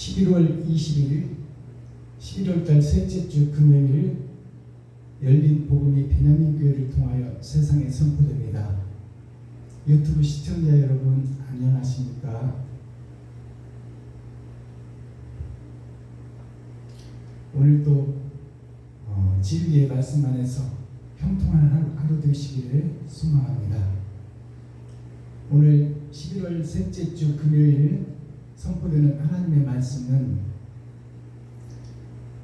11월 20일 11월달 셋째 주 금요일 열린 복음이 베냐민교회를 통하여 세상에 선포됩니다. 유튜브 시청자 여러분 안녕하십니까? 오늘도 진리의 말씀 안에서 형통한 하루 되시기를 소망합니다. 오늘 11월 셋째 주 금요일 선포되는 하나님의 말씀은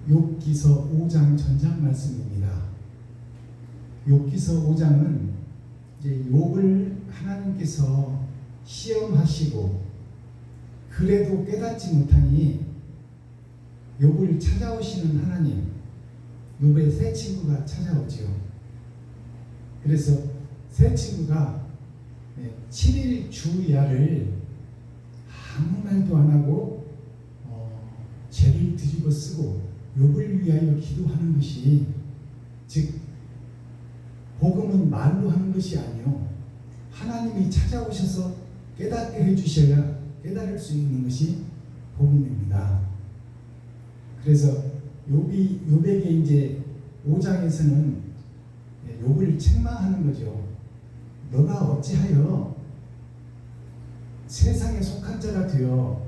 욥기서 5장 전장 말씀입니다. 욥기서 5장은 이제 욥을 하나님께서 시험하시고 그래도 깨닫지 못하니 욥을 찾아오시는 하나님, 욥의 새 친구가 찾아오지요. 그래서 새 친구가 7일 주야를 아무 말도 안 하고 죄를 뒤집어 쓰고 욥을 위하여 기도하는 것이, 즉 복음은 말로 하는 것이 아니요 하나님이 찾아오셔서 깨닫게 해주셔야 깨달을 수 있는 것이 복음입니다. 그래서 욥에게 이제 5장에서는 욥을 책망하는 거죠. 너가 어찌하여 세상에 속한 자가 되어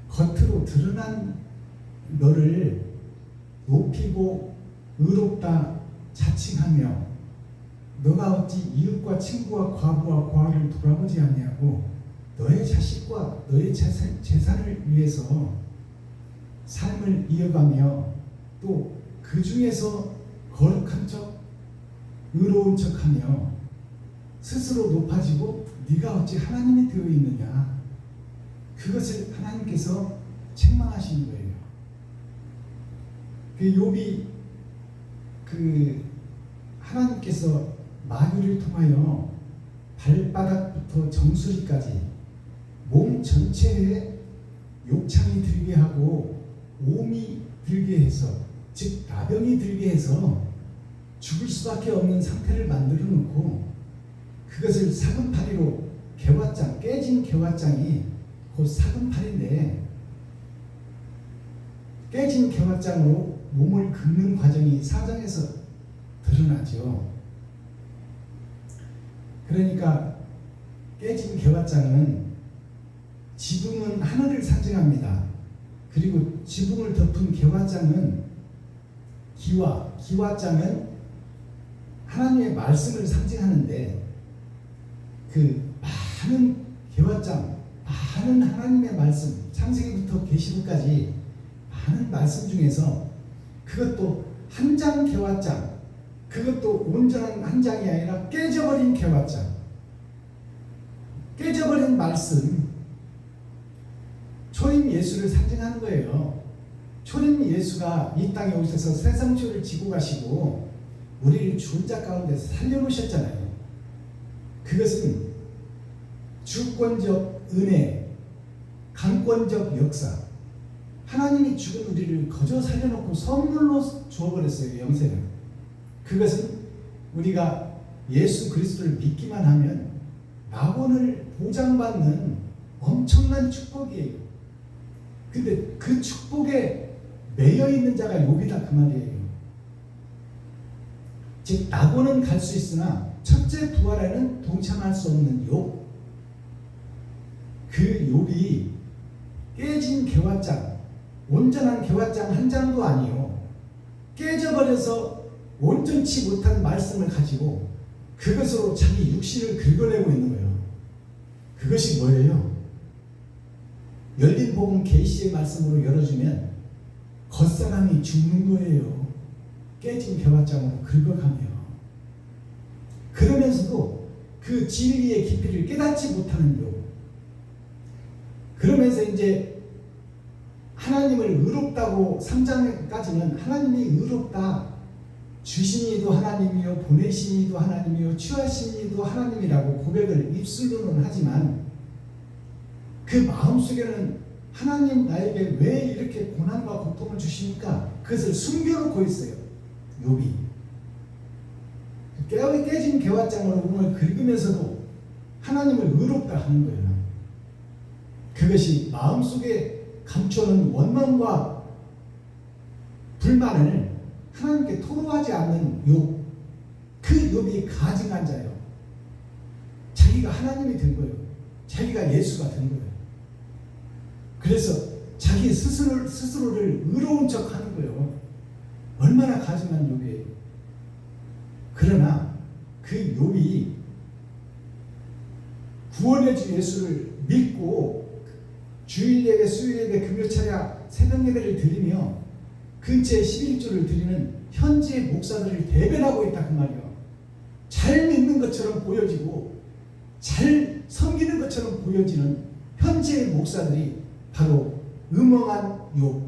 겉으로 드러난 너를 높이고 의롭다 자칭하며 너가 어찌 이웃과 친구와 과부와 고아를 돌아보지 아니하고 너의 자식과 너의 재산을 위해서 삶을 이어가며 또 그 중에서 거룩한 척 의로운 척하며 스스로 높아지고 네가 어찌 하나님이 되어 있느냐, 그것을 하나님께서 책망하시는 거예요. 그 욥이 하나님께서 마귀를 통하여 발바닥부터 정수리까지 몸 전체에 욕창이 들게 하고 오미 들게 해서, 즉 나병이 들게 해서 죽을 수밖에 없는 상태를 만들어 놓고 그것을 사금팔이로 개화장, 깨진 개화장이 곧 사금팔인데 깨진 개화장으로 몸을 긁는 과정이 사장에서 드러나죠. 그러니까 깨진 개화장은 지붕은 하늘을 상징합니다. 그리고 지붕을 덮은 개화장은 기와장은 하나님의 말씀을 상징하는데, 그 많은 개화장, 많은 하나님의 말씀, 창세기부터 계시록까지 많은 말씀 중에서 그것도 한 장 개화장, 그것도 온전한 한 장이 아니라 깨져버린 개화장, 깨져버린 말씀, 초림 예수를 상징하는 거예요. 초림 예수가 이 땅에 오셔서 세상 죄를 지고 가시고 우리를 죽은 자 가운데서 살려놓으셨잖아요. 그것은 주권적 은혜, 강권적 역사, 하나님이 죽은 우리를 거저 살려놓고 선물로 주어버렸어요. 영생을. 그것은 우리가 예수 그리스도를 믿기만 하면 낙원을 보장받는 엄청난 축복이에요. 근데 그 축복에 매여 있는 자가 욥이다, 그 말이에요. 즉 낙원은 갈 수 있으나 첫째 부활에는 동참할 수 없는 욥. 그 욥이 깨진 개화장, 온전한 개화장 한 장도 아니요, 깨져버려서 온전치 못한 말씀을 가지고 그것으로 자기 육신을 긁어내고 있는 거예요. 그것이 뭐예요? 열린 복음 계시의 말씀으로 열어주면 겉사람이 죽는 거예요. 깨진 개화장으로 긁어가며. 그러면서도 그 진리의 깊이를 깨닫지 못하는 요. 그러면서 이제 하나님을 의롭다고 3장까지는 하나님이 의롭다, 주신 이도 하나님이요 보내신 이도 하나님이요 취하신 이도 하나님이라고 고백을 입술로는 하지만 그 마음속에는 하나님 나에게 왜 이렇게 고난과 고통을 주십니까? 그것을 숨겨놓고 있어요. 욥이 깨진 개화장으로 몸을 긁으면서도 하나님을 의롭다 하는 거예요. 그것이 마음속에 감추는 원망과 불만을 하나님께 토로하지 않는 욥, 그 욥이 가증한 자예요. 자기가 하나님이 된 거예요. 자기가 예수가 된 거예요. 그래서 자기 스스로를 의로운 척 하는 거예요. 얼마나 가증한 욥이에요. 그러나 그 욥이 구원의 주 예수를 믿고 주일 예배, 수요일 예배, 금요 찬양, 새벽 예배를 드리며 근처에 11조를 드리는 현지의 목사들을 대변하고 있다 그 말이에요. 잘 믿는 것처럼 보여지고 잘 섬기는 것처럼 보여지는 현지의 목사들이 바로 음흉한 욥,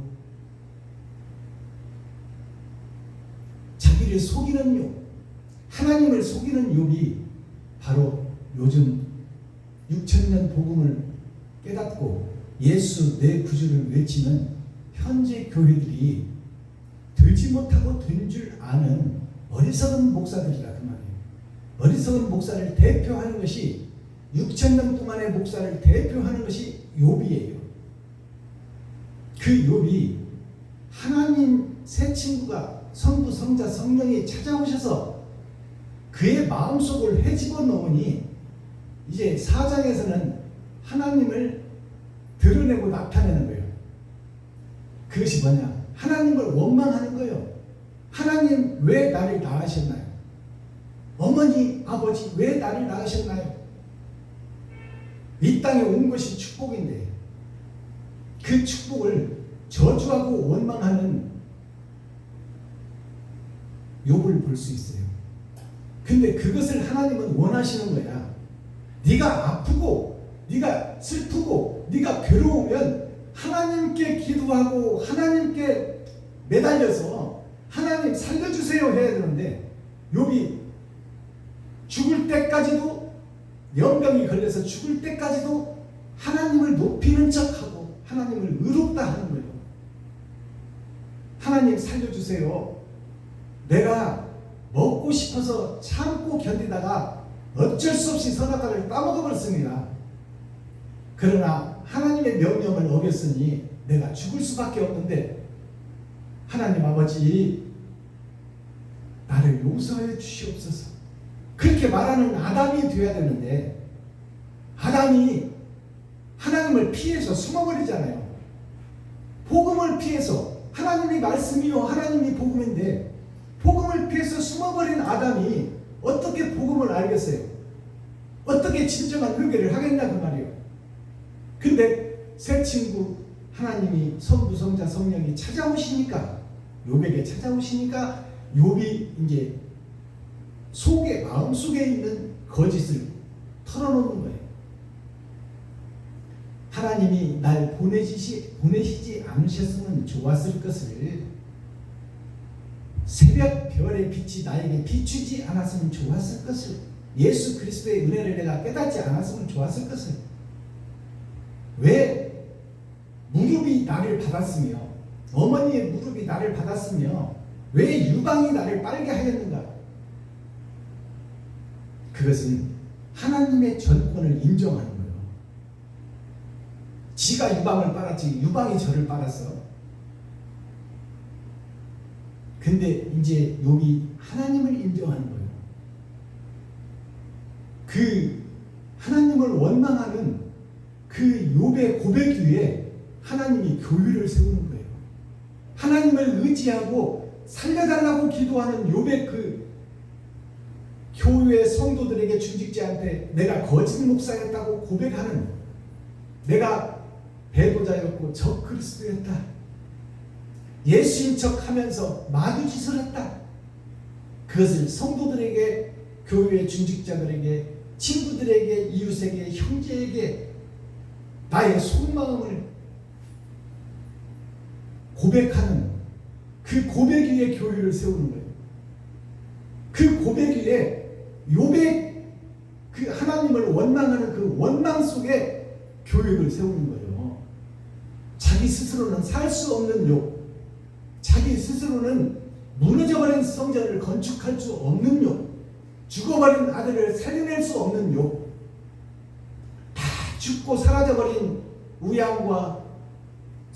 자기를 속이는 욥, 하나님을 속이는 욥이 바로 요즘 6,000년 복음을 깨닫고 예수 내 구주를 외치는 현재 교회들이 들지 못하고 된 줄 아는 어리석은 목사들이다 그 말이에요. 어리석은 목사를 대표하는 것이 6,000년 동안의 목사를 대표하는 것이 욥이에요. 그 욥이 하나님 새 친구가 성부, 성자, 성령이 찾아오셔서 그의 마음속을 헤집어 놓으니 이제 4장에서는 하나님을 드러내고 나타내는 거예요. 그것이 뭐냐? 하나님을 원망하는 거예요. 하나님 왜 나를 낳으셨나요? 어머니, 아버지 왜 나를 낳으셨나요? 이 땅에 온 것이 축복인데 그 축복을 저주하고 원망하는 욥을 볼 수 있어요. 근데 그것을 하나님은 원하시는 거야. 네가 아프고 네가 슬프고 네가 괴로우면 하나님께 기도하고 하나님께 매달려서 하나님 살려주세요 해야 되는데 욥이 죽을 때까지도 연병이 걸려서 죽을 때까지도 하나님을 높이는 척하고 하나님을 의롭다 하는 거예요. 하나님 살려주세요. 내가 먹고 싶어서 참고 견디다가 어쩔 수 없이 선악과를 따먹어버렸습니다. 그러나 하나님의 명령을 어겼으니 내가 죽을 수밖에 없는데 하나님 아버지 나를 용서해 주시옵소서. 그렇게 말하는 아담이 되어야 되는데 아담이 하나님을 피해서 숨어버리잖아요. 복음을 피해서 하나님이 말씀이요 하나님이 복음인데 복음을 피해서 숨어버린 아담이 어떻게 복음을 알겠어요? 어떻게 진정한 회개를 하겠냐 그 말이에요. 근데 새 친구 하나님이 성부, 성자, 성령이 찾아오시니까 욥에게 찾아오시니까 욥이 이제 속에 마음속에 있는 거짓을 털어놓는 거예요. 하나님이 날 보내시지 않으셨으면 좋았을 것을, 새벽 별의 빛이 나에게 비추지 않았으면 좋았을 것을, 예수 그리스도의 은혜를 내가 깨닫지 않았으면 좋았을 것을, 왜 무릎이 나를 받았으며 어머니의 무릎이 나를 받았으며 왜 유방이 나를 빨게 하였는가? 그것은 하나님의 전권을 인정하는 거예요. 지가 유방을 빨았지 유방이 저를 빨았어. 근데 이제 욥이 하나님을 인정하는 거예요. 그 하나님을 원망하는 그 욥의 고백 위에 하나님이 교회를 세우는 거예요. 하나님을 의지하고 살려달라고 기도하는 욥의 그 교회 성도들에게 중직자한테 내가 거짓 목사였다고 고백하는, 내가 배도자였고 적 그리스도였다, 예수인 척하면서 마귀짓을 했다, 그것을 성도들에게, 교회의 중직자들에게, 친구들에게, 이웃에게, 형제에게 나의 속마음을 고백하는 그 고백 위에 교회를 세우는 거예요. 그 고백 위에 욥의 그 하나님을 원망하는 그 원망 속에 교회를 세우는 거예요. 자기 스스로는 살 수 없는 욥, 자기 스스로는 무너져버린 성전을 건축할 수 없는 욥, 죽어버린 아들을 살려낼 수 없는 욥, 다 죽고 사라져버린 우양과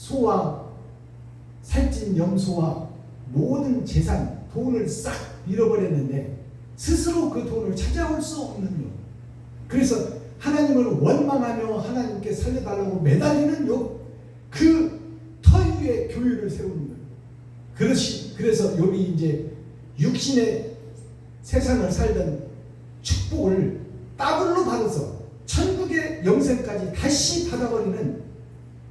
소와 살찐 염소와 모든 재산, 돈을 싹 잃어버렸는데 스스로 그 돈을 찾아올 수 없는 요. 그래서 하나님을 원망하며 하나님께 살려달라고 매달리는 요, 그 터위의 교회를 세우는 거예요. 그래서 욥이 이제 육신의 세상을 살던 축복을 더블로 받아서 천국의 영생까지 다시 받아버리는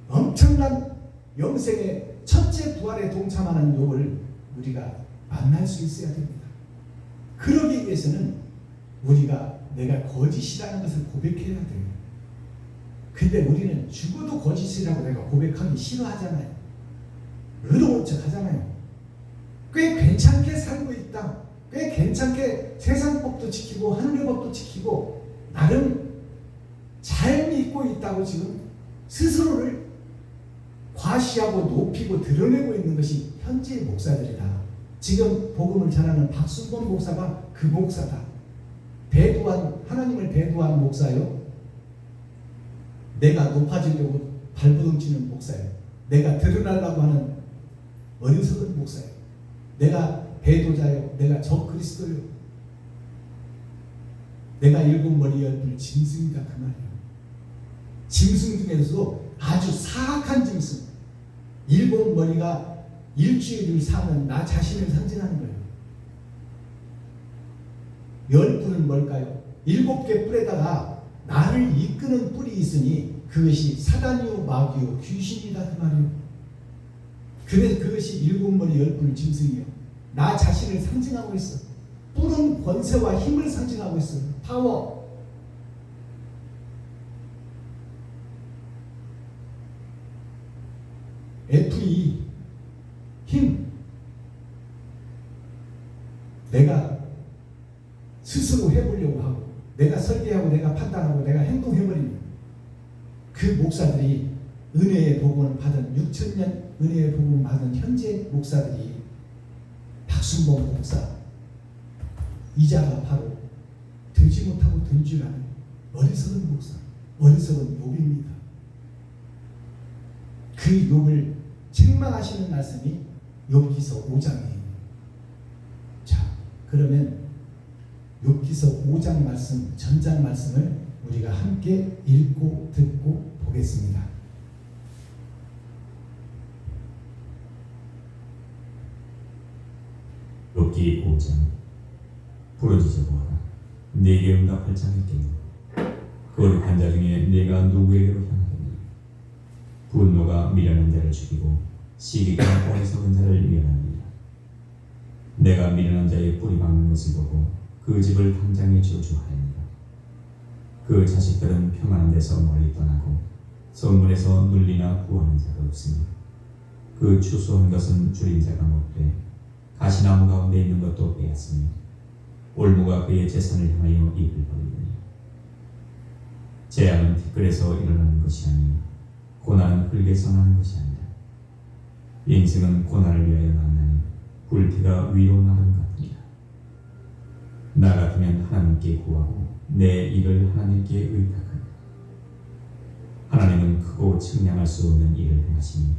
엄청난 영생의 첫째 부활에 동참하는 욥을 우리가 만날 수 있어야 됩니다. 그러기 위해서는 우리가 내가 거짓이라는 것을 고백해야 돼요. 근데 우리는 죽어도 거짓이라고 내가 고백하기 싫어하잖아요. 의로운 척 하잖아요. 꽤 괜찮게 살고 있다. 꽤 괜찮게 세상 법도 지키고 하늘의 법도 지키고 나름 잘 믿고 있다고 지금 스스로를 과시하고 높이고 드러내고 있는 것이 현재의 목사들이다. 지금 복음을 전하는 박순범 목사가 그 목사다. 하나님을 배도한 목사요. 내가 높아지려고 발버둥치는 목사예요. 내가 드러나려고 하는 어리석은 목사예요. 내가 배도자요. 내가 적그리스도요. 내가 일곱 머리 열둘 짐승이다 그 말이에요. 짐승 중에서도 아주 사악한 짐승. 일곱 머리가 일주일을 사는 나 자신을 상징하는 거예요. 열 뿔은 뭘까요? 일곱 개 뿔에다가 나를 이끄는 뿔이 있으니 그것이 사단이요 마귀요 귀신이다 그 말이에요. 그래서 그것이 일곱 머리 열 뿔 짐승이요. 나 자신을 상징하고 있어. 뿔은 권세와 힘을 상징하고 있어. 파워. FE 힘. 내가 스스로 해보려고 하고 내가 설계하고 내가 판단하고 내가 행동해버리는 그 목사들이 은혜의 복음을 받은 6,000년 은혜의 복음을 받은 현재 목사들이 박순범 목사 이자가 바로 되지 못하고 된 줄 아는 어리석은 목사, 어리석은 욥입니다. 그 욥을 책망하시는 말씀이 욥기서 5장이에요. 자, 그러면 욥기서 5장 말씀, 전장 말씀을 우리가 함께 읽고 듣고 보겠습니다. 욥기 5장. 부르짖어 보아라. 네게 응답할 자가 있겠느냐. 거룩한 자 중에 네가 누구에게로 향하겠느냐. 분노가 미련한 자를 죽이고 시기가 어리석은 자를 멸하느니라. 내가 미련한 자의 뿌리 박는 것을 보고 그 집을 당장에 저주하였느니라. 그 자식들은 평안한 데서 멀리 떠나고 성문에서 눌리나 구하는 자가 없으니 그 추수한 것은 줄인 자가 못돼 가시나무 가운데 있는 것도 빼앗으니 올무가 그의 재산을 향하여 입을 벌리느니. 재앙은 티끌에서 일어나는 것이 아니요 고난은 흙에서 나는 것이 아니라. 인생은 고난을 위하여 만나니 불티가 위로 나는 것 같으니라. 나 같으면 하나님께 구하고 내 일을 하나님께 의탁하리라. 하나님은 크고 측량할 수 없는 일을 행하시니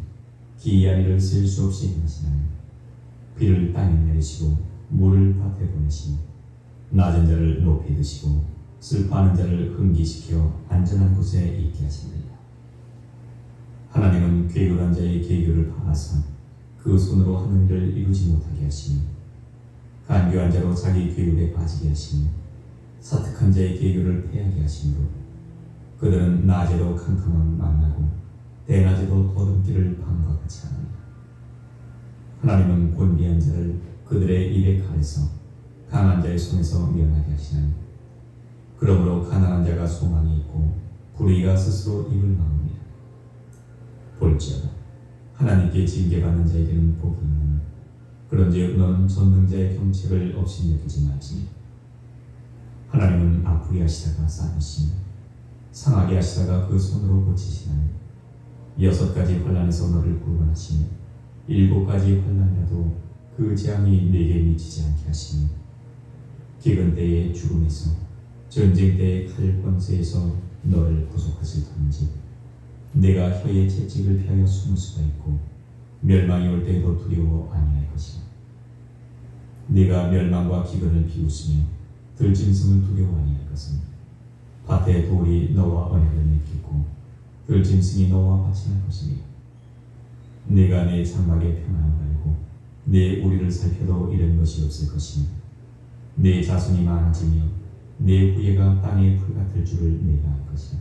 기이한 일을 쓸 수 없이 행하시나니. 비를 땅에 내리시고 물을 밭에 보내시니 낮은 자를 높이 드시고 슬퍼하는 자를 흥기시켜 안전한 곳에 있게 하시느니라. 하나님은 괴교한 자의 괴교를 파하사 그 손으로 하는 일을 이루지 못하게 하시니 간교한 자로 자기 괴교에 빠지게 하시니 사특한 자의 괴교를 패하게 하시므로 그들은 낮에도 캄캄함을 만나고 대낮에도 더듬기를 밤과 같이 하느니라. 하나님은 곤비한 자를 그들의 입에 칼에서 강한 자의 손에서 면하게 하시나니 그러므로 가난한 자가 소망이 있고 불의가 스스로 입을 막으니라. 볼지어다 하나님께 징계받는 자에게는 복이 있느니 그런즉 너는 전능자의 경책을 없이 여기지 말지니. 하나님은 아프게 하시다가 싸매시니 상하게 하시다가 그 손으로 고치시나니 6가지 환난에서 너를 구원하시니 7가지 환난이라도 그 재앙이 네게 미치지 않게 하시니 기근 때의 죽음에서 전쟁 때의 칼 권세에서 너를 구속하실 터인지 내가 혀의 채찍을 피하여 숨을 수가 있고 멸망이 올 때에도 두려워 아니할 것이라. 내가 멸망과 기근을 비웃으며 들짐승을 두려워 아니할 것은 밭의 돌이 너와 언약을 맺겠고 들짐승이 너와 바친할 것이며 내가 내 장막의 평안을 알고 내 우리를 살펴도 이런 것이 없을 것이며 내 자손이 많아지며 내 후예가 땅의 풀 같을 줄을 내가 알 것이라.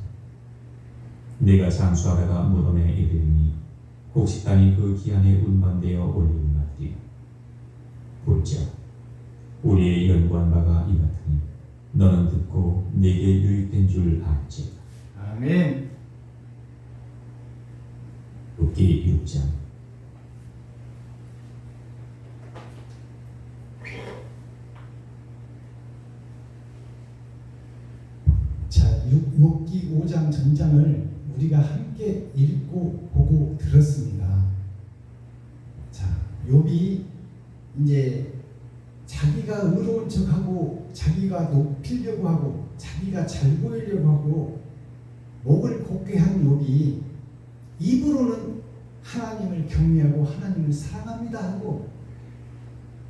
내가 장수하다가 무덤에 이르리니 곡식단이 그 기한에 운반되어 올리는 것들이요. 볼지어다 우리의 연구한 바가 이 같으니 너는 듣고 내게 유익된 줄 알지. 아멘. 욥기 6장. 자, 욥기 5장 전장을 우리가 함께 읽고 보고 들었습니다. 자, 욥이 이제 자기가 의로운 척하고 자기가 높이려고 하고 자기가 잘 보이려고 하고 목을 곧게 한 욥이 입으로는 하나님을 경외하고 하나님을 사랑합니다 하고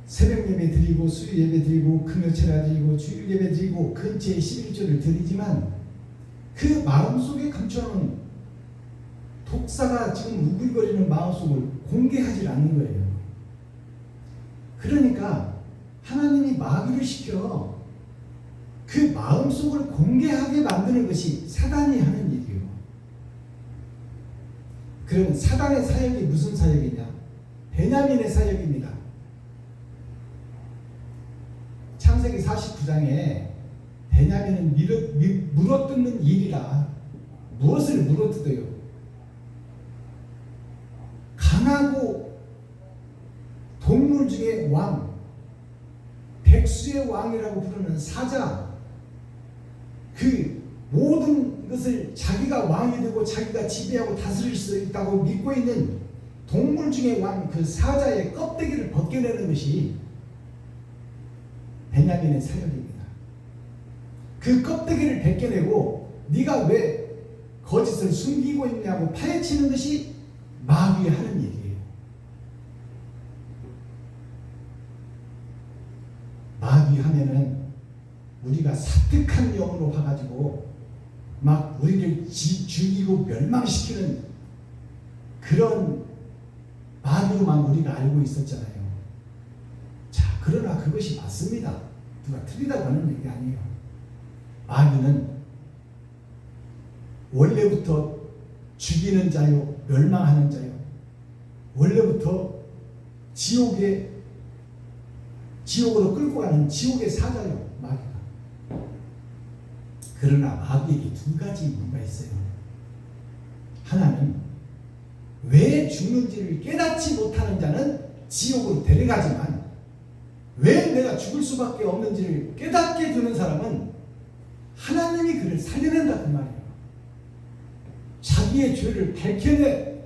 새벽 예배 드리고 수요 예배 드리고 금요철야 드리고 주일 예배 드리고 근처에 11조를 드리지만 그 마음속에 감춰놓은 독사가 지금 우글거리는 마음속을 공개하지 않는 거예요. 그러니까 하나님이 마귀를 시켜 그 마음속을 공개하게 만드는 것이 사단이 하는 일이에요. 그럼 사단의 사역이 무슨 사역이냐? 베냐민의 사역입니다. 창세기 49장에 베냐민은 물어뜯는 일이라. 무엇을 물어뜯어요? 강하고 동물 중에 왕, 백수의 왕이라고 부르는 사자, 그 모든 것을 자기가 왕이 되고 자기가 지배하고 다스릴 수 있다고 믿고 있는 동물 중에 왕, 그 사자의 껍데기를 벗겨내는 것이 베냐민의 사역입니다. 그 껍데기를 벗겨내고 네가 왜 거짓을 숨기고 있냐고 파헤치는 것이 마귀가 하는 일이에요. 마귀 하면은 우리가 사특한 영으로 봐가지고 막 우리를 죽이고 멸망시키는 그런 마귀로만 우리가 알고 있었잖아요. 자, 그러나 그것이 맞습니다. 누가 틀리다고 하는 얘기 아니에요. 마귀는 원래부터 죽이는 자요, 멸망하는 자요. 원래부터 지옥으로 끌고 가는 지옥의 사자요, 마귀가. 그러나 마귀에게 두 가지 이유가 있어요. 하나는 왜 죽는지를 깨닫지 못하는 자는 지옥으로 데려가지만 왜 내가 죽을 수밖에 없는지를 깨닫게 되는 사람은 하나님이 그를 살려낸다 그 말이에요. 자기의 죄를 밝혀내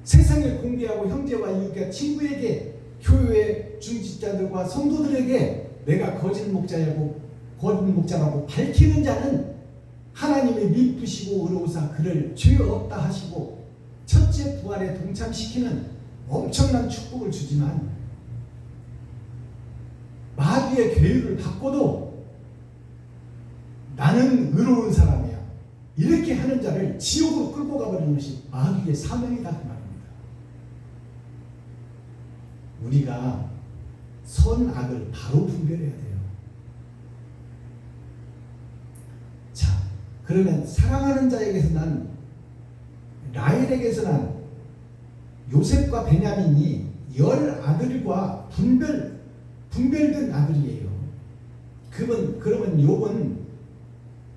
세상에 공개하고 형제와 이웃과 친구에게 교회 중직자들과 성도들에게 내가 거짓 목자라고 밝히는 자는 하나님이 미쁘시고 의로우사 그를 죄 없다 하시고 첫째 부활에 동참시키는 엄청난 축복을 주지만 마귀의 괴유를 받고도 나는 의로운 사람이야 이렇게 하는 자를 지옥으로 끌고 가버리는 것이 마귀의 사명이다 그 말입니다. 우리가 선악을 바로 분별해야 돼요. 자, 그러면 사랑하는 자에게서 난 라헬에게서 난 요셉과 베냐민이 10아들과 분별된 아들이에요. 그러면 욥은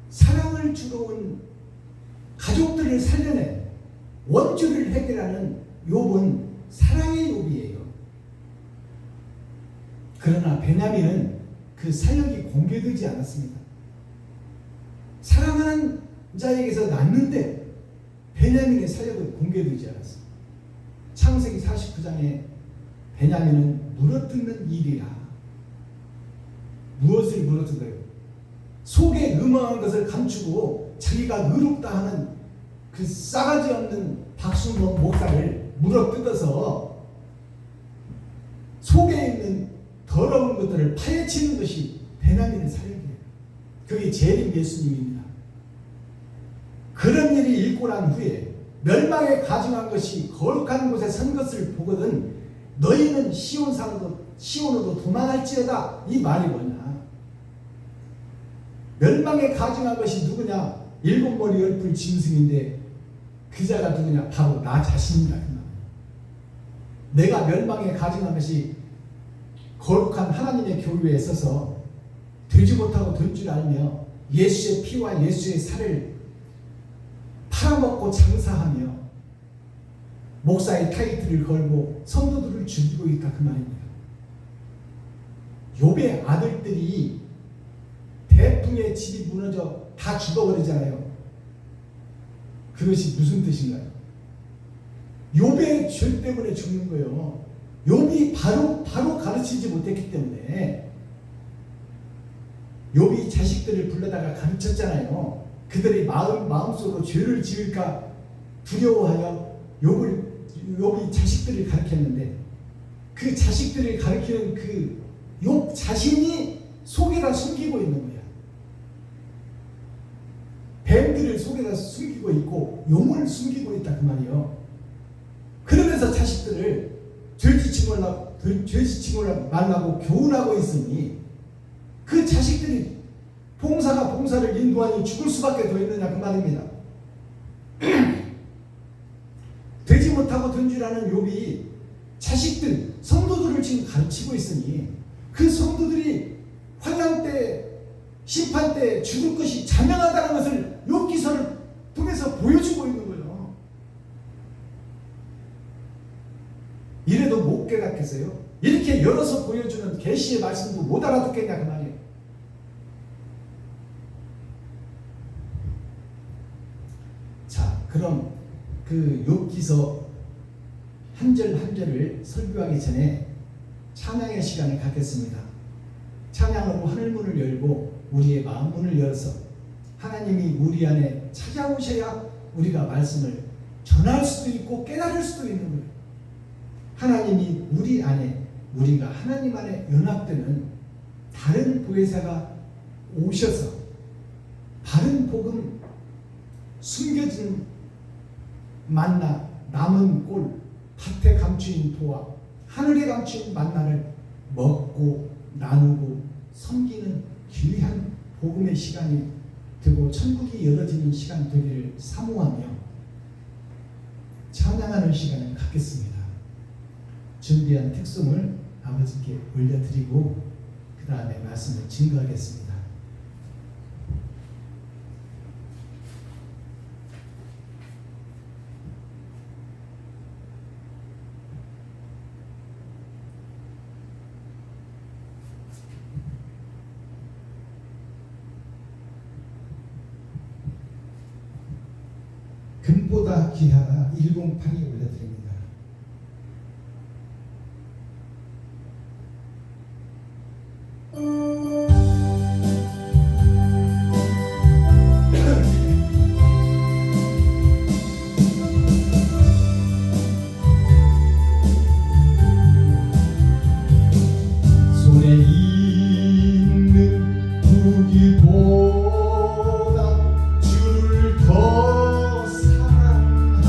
사랑을 주러 온 가족들을 살려내 원죄를 해결하는 욥은 사랑의 욥이에요. 그러나 베냐민은 그 사역이 공개되지 않았습니다. 사랑하는 자에게서 났는데 베냐민의 사역은 공개되지 않았습니다. 창세기 49장에 베냐민은 물어뜯는 일이라. 무엇을 물어뜯어요? 속에 음흉한 것을 감추고 자기가 의롭다 하는 그 싸가지 없는 박순범 목사를 물어뜯어서 속에 있는 더러운 것들을 파헤치는 것이 베냐민의 사역이에요. 그게 재림 예수님입니다. 그런 일이 있고 난 후에 멸망에 가증한 것이 거룩한 곳에 선 것을 보거든 너희는 시온으로 도망할지어다. 이 말이 뭐냐? 멸망에 가증한 것이 누구냐? 일곱 머리 열풀 짐승인데 그 자가 누구냐? 바로 나 자신이다. 내가 멸망에 가증한 것이 거룩한 하나님의 교회에 있어서 되지 못하고 된 줄 알며 예수의 피와 예수의 살을 팔아먹고 장사하며 목사의 타이틀을 걸고 성도들을 죽이고 있다. 그 말입니다. 욥의 아들들이 대풍에 집이 무너져 다 죽어버리잖아요. 그것이 무슨 뜻인가요? 욥의 죄 때문에 죽는 거예요. 욥이 바로 가르치지 못했기 때문에. 욥이 자식들을 불러다가 가르쳤잖아요. 그들이 마음속으로 죄를 지을까 두려워하여 욥이 자식들을 가르쳤는데 그 자식들을 가르치는 그 욥 자신이 속에다 숨기고 있는 거야. 뱀들을 속에다 숨기고 있고 용을 숨기고 있다 그 말이에요. 그러면서 자식들을 죄지치 말라고 교훈하고 있으니 그 자식들이 봉사가 봉사를 인도하니 죽을 수밖에 더 있느냐 그 말입니다. 되지 못하고 된 줄 아는 욥이 자식들, 성도들을 지금 가르치고 있으니 그 성도들이 환난 때, 심판 때 죽을 것이 자명하다는 것을 욥기서를 통해서 보여주고 있는 거예요. 이래도 못 깨닫겠어요? 이렇게 열어서 보여주는 계시의 말씀도 못 알아듣겠냐 그 말이에요. 자, 그럼 그 욥기서 한 절 한 절을 설교하기 전에 찬양의 시간을 갖겠습니다. 찬양으로 하늘문을 열고 우리의 마음문을 열어서 하나님이 우리 안에 찾아오셔야 우리가 말씀을 전할 수도 있고 깨달을 수도 있는 거예요. 하나님이 우리 안에, 우리가 하나님 안에 연합되는 다른 보혜사가 오셔서 바른 복음, 숨겨진 만나, 남은 꼴, 밭에 감추인 보화, 하늘에 감추인 만나를 먹고 나누고 섬기는 귀한 복음의 시간이 되고 천국이 열어지는 시간 되기를 사모하며 찬양하는 시간을 갖겠습니다. 준비한 특송을 아버지께 올려드리고 그 다음에 말씀을 증거하겠습니다. 금보다 귀하다 108이 올려드립니다. 손에 있는 무기보다 주를 더 사랑하나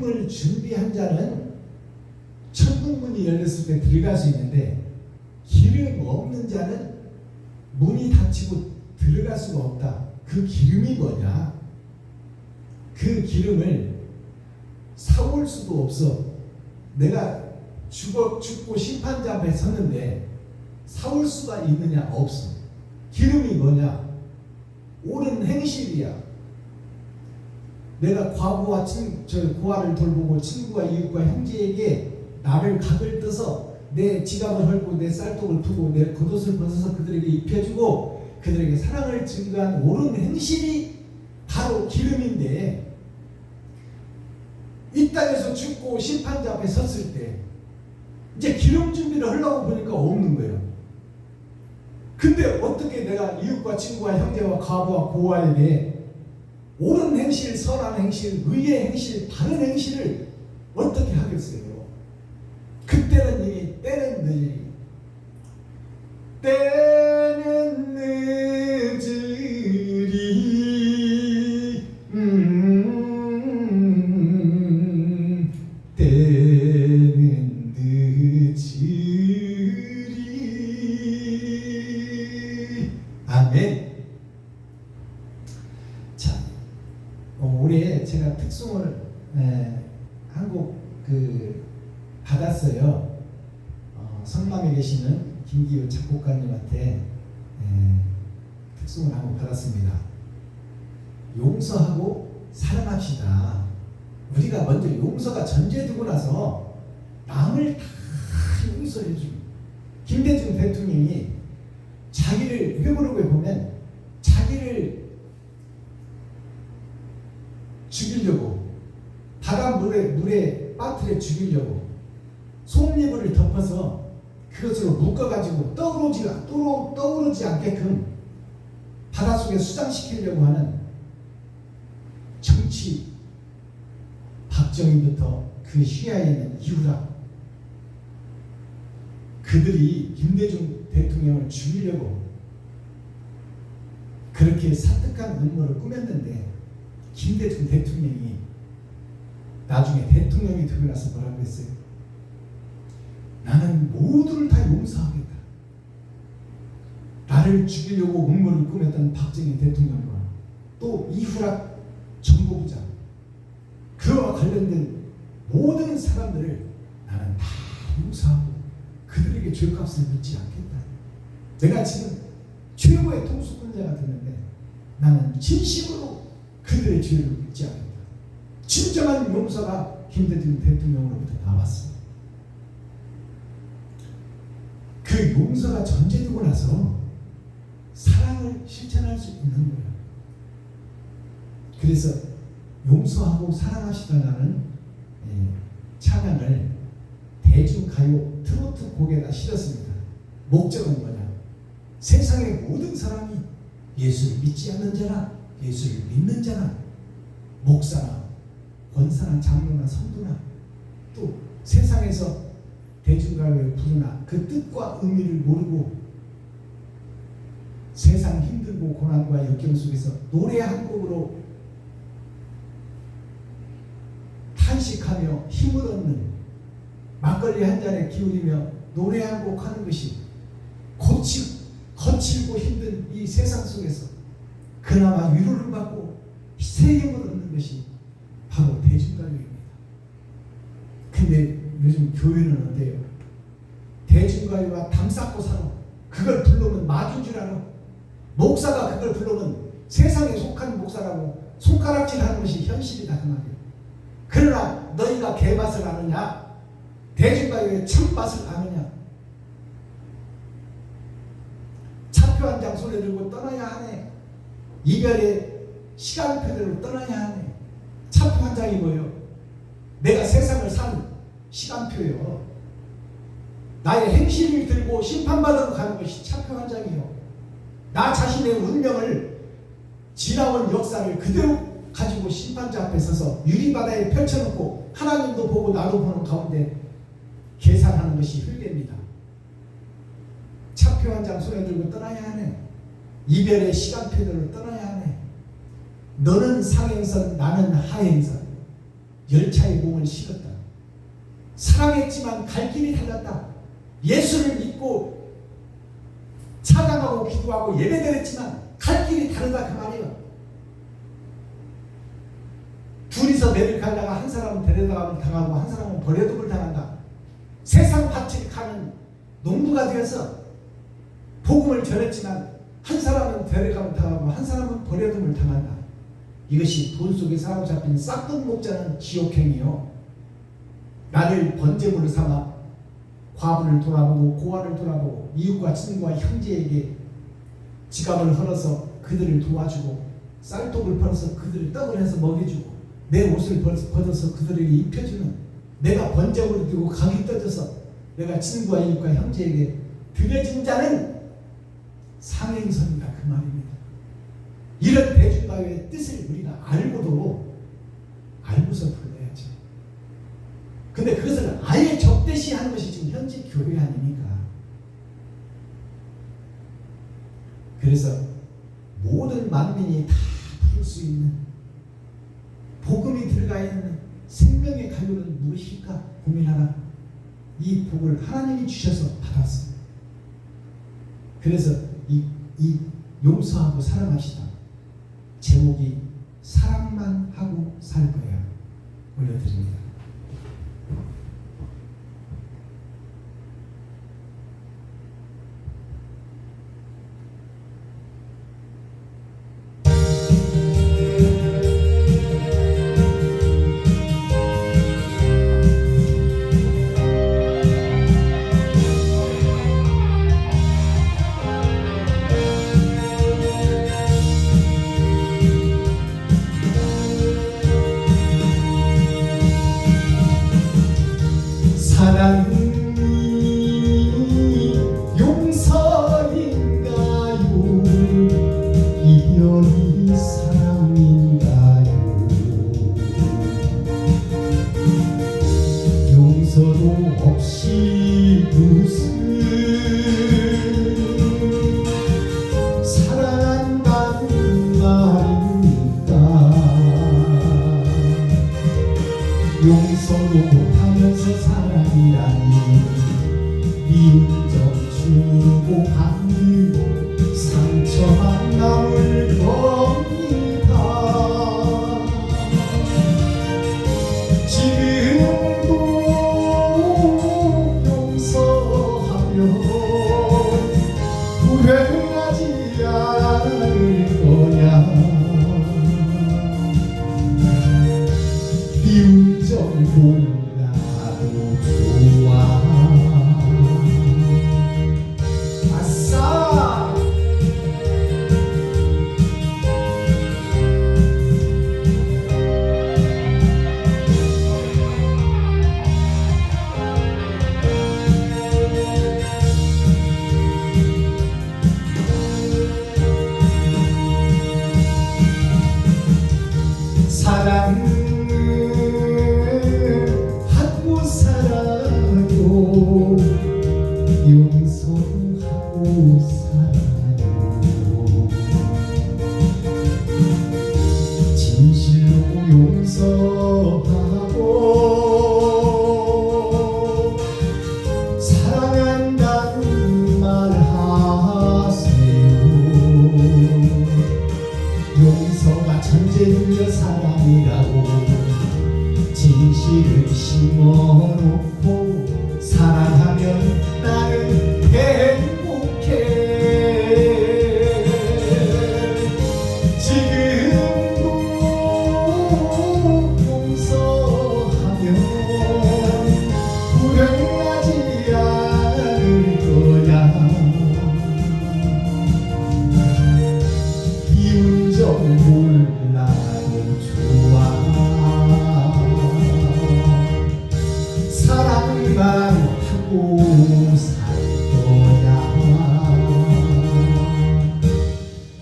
기름을 준비한 자는 천국 문이 열렸을 때 들어갈 수 있는데 기름 없는 자는 문이 닫히고 들어갈 수가 없다. 그 기름이 뭐냐? 그 기름을 사올 수도 없어. 내가 죽고 심판자 앞에 섰는데 사올 수가 있느냐? 없어. 기름이 뭐냐? 옳은 행실이야. 내가 과부와 고아를 돌보고 친구와 이웃과 형제에게 나를 각을 떠서 내 지갑을 헐고 내 쌀독을 푸고 내 겉옷을 벗어서 그들에게 입혀주고 그들에게 사랑을 증거한 옳은 행실이 바로 기름인데, 이 땅에서 죽고 심판자 앞에 섰을 때 이제 기름 준비를 하려고 보니까 없는 거예요. 근데 어떻게 내가 이웃과 친구와 형제와 과부와 고아에게 옳은 행실, 선한 행실, 의의 행실, 바른 행실을 어떻게 하겠어요? 그때는 이미 때는 늦으리 때는 늦으리. 아멘. 자, 올해 제가 특송을 한 곡 받았어요. 성남에 계시는 김기우 작곡가님한테 특송을 한 곡 받았습니다. 용서하고 사랑합시다. 우리가 먼저 용서가 전제되고 나서 남을 다 용서해 주고, 김대중 대통령이 자기를 회고록에 보면 자기를 죽이려고 바닷물에 빠뜨려 죽이려고 솜이불을 덮어서 그것으로 묶어가지고 떠오르지 않게끔 바닷속에 수장시키려고 하는 정치 박정희부터 그 시야에 있는 이후라 그들이 김대중 대통령을 죽이려고 그렇게 사특한 음모를 꾸몄는데, 김대중 대통령이 나중에 대통령이 되고 나서 뭐라고 했어요? 나는 모두를 다 용서하겠다. 나를 죽이려고 음모를 꾸몄던 박정희 대통령과 또 이후락 정보부장, 그와 관련된 모든 사람들을 나는 다 용서하고 그들에게 죄값을 묻지 않겠다. 내가 지금 최고의 통수권자가 됐는데 나는 진심으로 그들의 죄를 묻지 않겠다. 진정한 용서가 김대중 대통령으로부터 나왔습니다. 그 용서가 전제되고 나서 사랑을 실천할 수 있는 거예요. 그래서 용서하고 사랑하시다라는 찬양을 대중가요 트로트 곡에다 실었습니다. 목적은 뭐냐? 세상의 모든 사람이 예수를 믿지 않는 자나 예수를 믿는 자나 목사나 권사나 장로나 성도나 또 세상에서 대중가요를 부르나 그 뜻과 의미를 모르고 세상 힘들고 고난과 역경 속에서 노래 한 곡으로 탄식하며 힘을 얻는, 막걸리 한 잔에 기울이며 노래 한 곡 하는 것이 거칠고 힘든 이 세상 속에서 그나마 위로를 받고 새 힘을 얻는 것이 바로 대중가요입니다. 근데 요즘 교회는 어때요? 대중가요가 담 쌓고 살아. 그걸 부르면 마귀인 줄 알아. 목사가 그걸 부르면 세상에 속한 목사라고 손가락질하는 것이 현실이다 그 말이에요. 그러나 너희가 개맛을 아느냐? 대중가요의 참맛을 아느냐? 차표 한 장 손에 들고 떠나야 하네. 이별의 시간표대로 떠나야 하네. 차표 한 장이 뭐예요? 내가 세상을 산 시간표예요. 나의 행실을 들고 심판받으러 가는 것이 차표 한 장이에요. 나 자신의 운명을 지나온 역사를 그대로 가지고 심판자 앞에 서서 유리바다에 펼쳐놓고 하나님도 보고 나도 보는 가운데 계산하는 것이 흙입니다. 차표 한 장 손에 들고 떠나야 하네. 이별의 시간표대로 떠나야 하네. 너는 상행선, 나는 하행선. 열차의 공을 실었다. 사랑했지만 갈 길이 달랐다. 예수를 믿고 찬양하고 기도하고 예배드렸지만 갈 길이 다르다 그 말이에요. 둘이서 매를 가다가 한 사람은 데려다가 당하고 한 사람은 버려둠을 당한다. 세상 밭을 가는 농부가 되어서 복음을 전했지만 한 사람은 데려가면 당하고 한 사람은 버려둠을 당한다. 이것이 돈 속에 사로잡힌 싹돈 목자는 지옥행이요. 나를 번제물로 삼아 과부를 돌아보고 고아를 돌아보고 이웃과 친구와 형제에게 지갑을 헐어서 그들을 도와주고 쌀독을 벌어서 그들을 떡을 해서 먹여주고 내 옷을 벗어서 그들에게 입혀주는 내가 번제물을 들고 각이 떠져서 내가 친구와 이웃과 형제에게 드려진 자는 상행선이다 그 말입니다. 이런 대중가요의 뜻을 우리가 알고서 불러야죠. 근데 그것을 아예 적대시하는 것이 지금 현재 교회 아닙니까? 그래서 모든 만민이 다 부를 수 있는 복음이 들어가 있는 생명의 가요는 무엇일까 고민하라. 이 복을 하나님이 주셔서 받았습니다. 그래서 이 용서하고 사랑합시다. 제목이 사랑만 하고 살 거야. 올려드립니다. 사랑이 용서인가요? 이별이 사랑인가요? 용서도 없이 무슨 사랑한다는 말입니까? 용서도 못하면서 사랑이라니 미운 점 주고 받는 상처만 남을 겁니다. 지금도 용서하며 후회하지 않을 거야. 미운 점 몰라도 좋아. 아싸! 사랑하고 살아요. 용서하고 살아요. 진실로 용서하고 사랑한다는 말 하세요. 용서가 전제되어 사랑이라고 진실을 심어놓고 사랑하면 나는 행복해. 지금도 용서하면 후회하지 않을 거야. 미운 점 몰라도 좋아. 사랑만 하고 살 거야.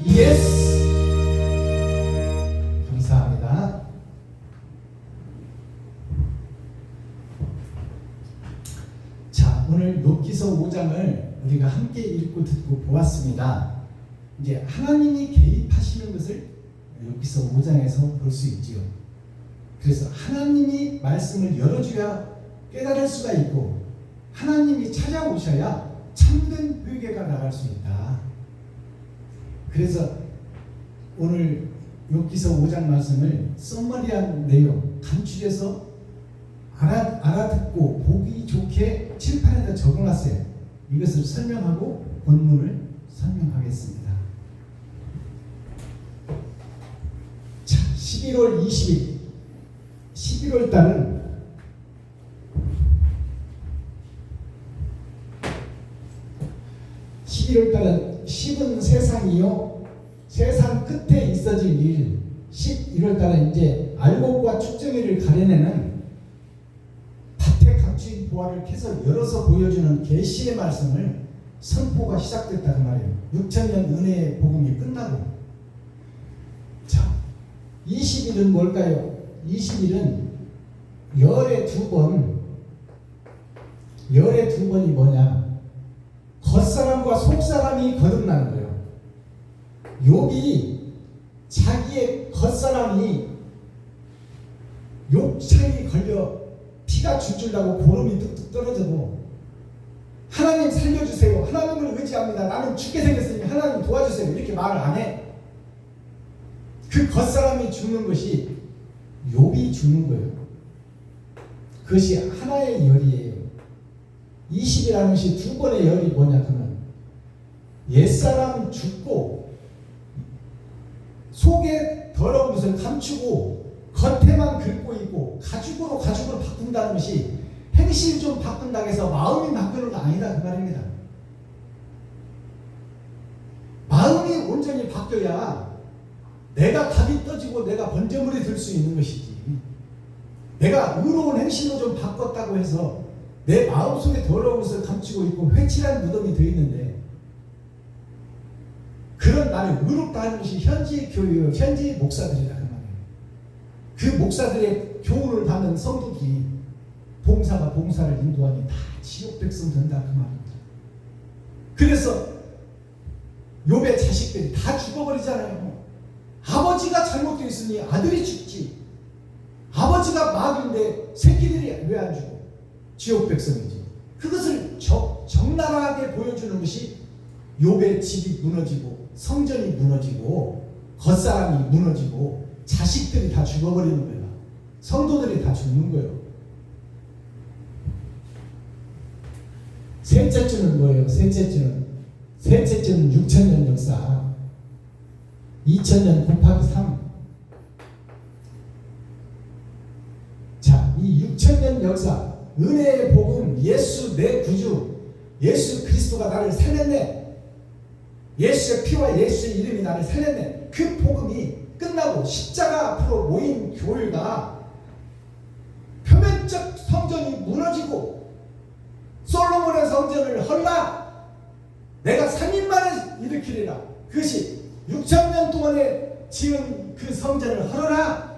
예스! 감사합니다. 자, 오늘 욥기서 5장을 우리가 함께 읽고 듣고 보았습니다. 이제 하나님이 개입하시는 것을 욥기서 5장에서 볼 수 있지요. 그래서 하나님이 말씀을 열어줘야 깨달을 수가 있고 하나님이 찾아오셔야 참된 회개가 나갈 수 있다. 그래서 오늘 욥기서 5장 말씀을 썸머리한 내용 간추려서 알아듣고 보기 좋게 칠판에다 적어놨어요. 이것을 설명하고 본문을 설명하겠습니다. 자, 11월 20일 11월 달은 십은 세상이요 세상 끝에 있어질 일. 11월 달은 이제 알곡과 축정일을 가려내는 밭에 감추인 보화를 캐서 열어서 보여주는 계시의 말씀을 선포가 시작됐다는 말이에요. 6천년 은혜의 복음이 끝나고. 자, 20일은 뭘까요? 20일은 열의 두 번이 뭐냐? 겉사람과 속사람이 거듭나는 거예요. 욥이 자기의 겉사람이 욕창이 걸려 피가 줄줄 나고 고름이 뚝뚝 떨어져도 하나님 살려주세요. 하나님을 의지합니다. 나는 죽게 생겼으니 하나님 도와주세요. 이렇게 말을 안 해. 그 겉사람이 죽는 것이 욥이 죽는 거예요. 그것이 하나의 열이에요. 20이라는 것이 두 번의 열이 뭐냐 그러면 옛사람 죽고 속에 더러운 것을 감추고 겉에만 긁고 있고 가죽으로 바꾼다는 것이 행실 좀 바꾼다고 해서 마음이 바꾸는 거 아니다 그 말입니다. 마음이 온전히 바뀌어야 내가 답이 떠지고 내가 번제물이 될 수 있는 것이지. 내가 의로운 행실로 좀 바꿨다고 해서 내 마음속에 더러운 것을 감추고 있고 회칠한 무덤이 되어 있는데 그런 나를 의롭다 하는 것이 현지 교회요 현지 목사들이다 그 말이에요. 그 목사들의 교훈을 받는 성도들이 봉사가 봉사를 인도하니 다 지옥 백성 된다 그 말입니다. 그래서 욥의 자식들이 다 죽어버리잖아요. 아버지가 잘못되어 있으니 아들이 죽지. 아버지가 마귀인데 새끼들이 왜 안 죽어? 지옥 백성이지. 그것을 적나라하게 보여주는 것이 욥의 집이 무너지고 성전이 무너지고 겉사람이 무너지고 자식들이 다 죽어버리는 거야. 성도들이 다 죽는 거예요. 셋째 주는 뭐예요? 셋째 주는 6천년 역사. 2000년 곱하기 3. 자, 이 6천년 역사 은혜의 복음 예수 내 구주 예수 그리스도가 나를 살렸네. 예수의 피와 예수의 이름이 나를 살렸네. 그 복음이 끝나고 십자가 앞으로 모인 교회가 표면적 성전이 무너지고 솔로몬의 성전을 헐라 내가 3일 만에 일으키리라. 그것이 6천년 동안에 지은 그 성전을 헐어라.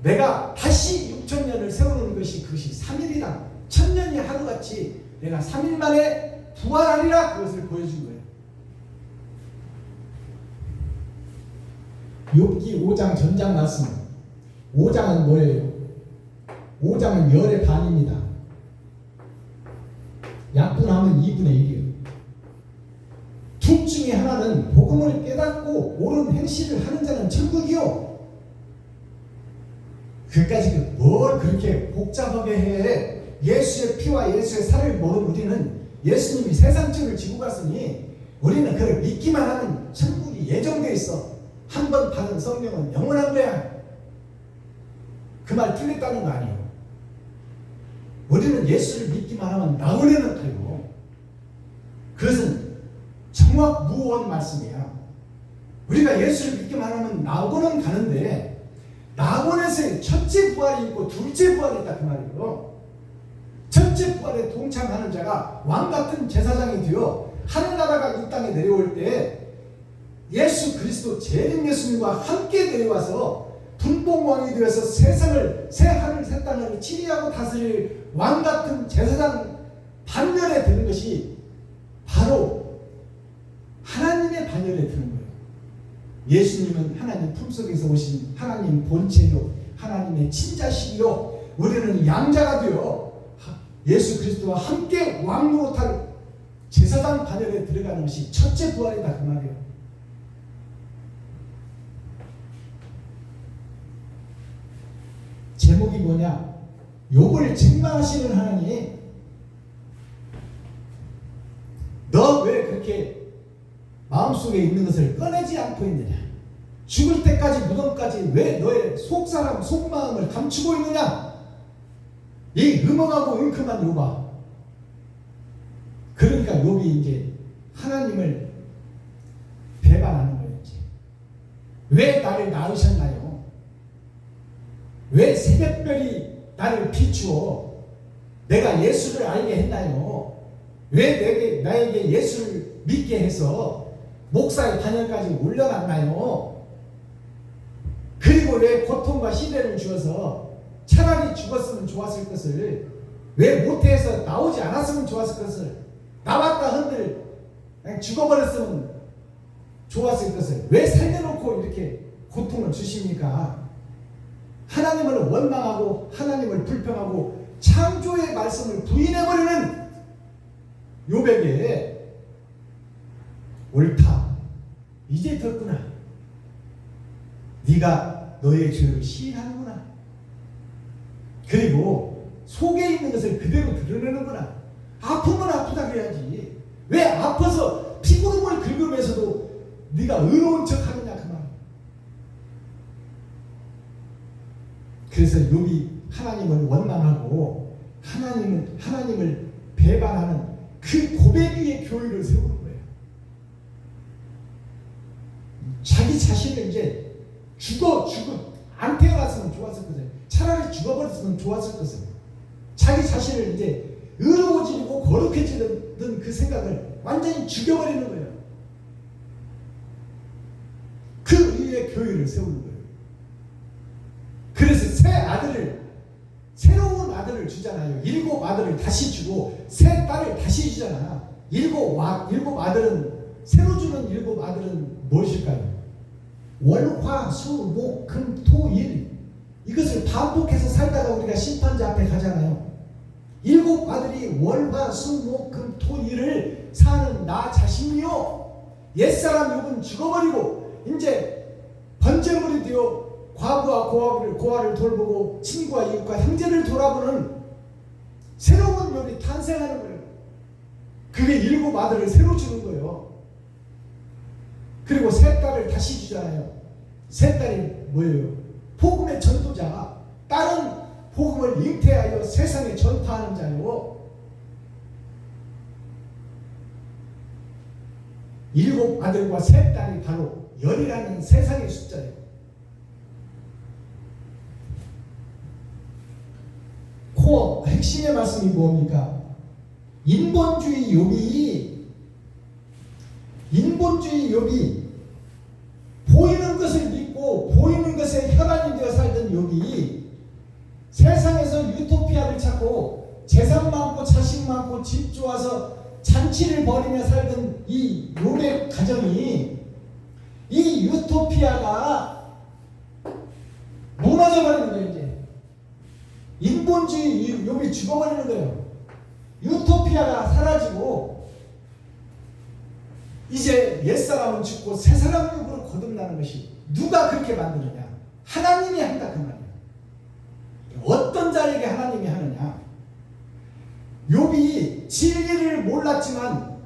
내가 다시 6천년을 세우는 것이 그것이 3일이다. 1000년이 하루같이 내가 3일 만에 부활하리라. 그것을 보여준 거예요. 욥기 5장 전장 말씀. 5장은 뭐예요? 5장은 열의 반입니다. 약분하면 2분의 1이에요. 둘 중에 하나는 복음을 깨닫고 옳은 행실을 하는 자는 천국이요. 그까지 뭘 그렇게 복잡하게 해. 예수의 피와 예수의 살을 모르는 우리는 예수님이 세상죄를 지고 갔으니 우리는 그걸 믿기만 하는 천국이 예정되어 있어. 한 번 받은 성령은 영원한 거야. 그 말 틀렸다는 거 아니에요. 우리는 예수를 믿기만 하면 나오려는 거예요. 그것은 정확무원 말씀이야. 우리가 예수를 믿기만 하면 나오고는 가는데 낙원에서의 첫째 부활이 있고 둘째 부활이 있다 그 말이에요. 첫째 부활에 동참하는 자가 왕같은 제사장이 되어 하늘나라가 이 땅에 내려올 때 예수 그리스도 재림 예수님과 함께 내려와서 분봉왕이 되어서 세상을 새 하늘 새 땅을 치리하고 다스릴 왕같은 제사장 반열에 드는 것이 바로 하나님의 반열에 드는 거예요. 예수님은 하나님 품속에서 오신 하나님 본체요 하나님의 친자식이요 우리는 양자가 되어 예수 그리스도와 함께 왕노릇할 제사장 반열에 들어가는 것이 첫째 부활이다 그 말이에요. 제목이 뭐냐? 욥을 책망하시는 하나님, 너 왜 그렇게 마음속에 있는 것을 꺼내지 않고 있느냐? 죽을 때까지 무덤까지 왜 너의 속사람 속마음을 감추고 있느냐? 이 음험하고 은큼한 욥아. 그러니까 욥이 이제 하나님을 배반하는 거예요. 이제. 왜 나를 낳으셨나요? 왜 새벽별이 나를 비추어 내가 예수를 알게 했나요? 왜 나에게 예수를 믿게 해서 목사의 반열까지 올려놨나요? 그리고 왜 고통과 시련을 주어서 차라리 죽었으면 좋았을 것을, 왜 모태에서 나오지 않았으면 좋았을 것을, 나왔다 흔들 그냥 죽어버렸으면 좋았을 것을 왜 살려놓고 이렇게 고통을 주십니까? 하나님을 원망하고 하나님을 불평하고 창조의 말씀을 부인해버리는 욥에게 옳다, 이제 듣구나, 네가 너의 죄를 시인하는구나, 그리고 속에 있는 것을 그대로 드러내는구나. 아프면 아프다 그래야지. 왜 아파서 피구름을 긁으면서도 네가 의로운 척 하느냐 그 말. 그래서 욥이 하나님을 원망하고 하나님을 배반하는 그 고백 위에 교회를 세우는 거예요. 자기 자신을 이제 안 태어났으면 좋았을 것을, 차라리 죽어버렸으면 좋았을 것을, 자기 자신을 이제 의로워지고 거룩해지는 그 생각을 완전히 죽여버리는 거예요. 그 위에 교회를 세우는 거예요. 그래서 새로운 아들을 주잖아요. 7 아들을 다시 주고 3 딸을 다시 주잖아. 7 아들은, 새로 주는 7 아들은 무엇일까요? 월, 화, 수, 목, 금, 토, 일. 이것을 반복해서 살다가 우리가 심판자 앞에 가잖아요. 7 아들이 월, 화, 수, 목, 금, 토, 일을 사는 나 자신이요. 옛사람 욥은 죽어버리고 이제 번제물이 되어 과부와 고아를 돌보고 친구와 이웃과 형제를 돌아보는 새로운 욥이 탄생하는 거예요. 그게 7 아들을 새로 주는 거예요. 그리고 3 딸을 다시 주잖아요. 3 딸이 뭐예요? 복음의 전도자. 딸은 복음을 잉태하여 세상에 전파하는 자요. 7 아들과 3 딸이 바로 열이라는 세상의 숫자예요. 코어 핵심의 말씀이 뭡니까? 인본주의 욥이 보이는 것을 믿고 보이는 것에 혈안이 되어 살던 욥이 세상에서 유토피아를 찾고 재산 많고 자식 많고 집 좋아서 잔치를 벌이며 살던 이 욥의 가정이, 이 유토피아가 무너져 버리는 거예요. 이제 인본주의 욥이 죽어버리는 거예요. 유토피아가 사라지고 이제 옛사람은 죽고 새사람 욥으로 거듭나는 것이, 누가 그렇게 만드느냐? 하나님이 한다 그 말이에요. 어떤 자에게 하나님이 하느냐? 욥이 진리를 몰랐지만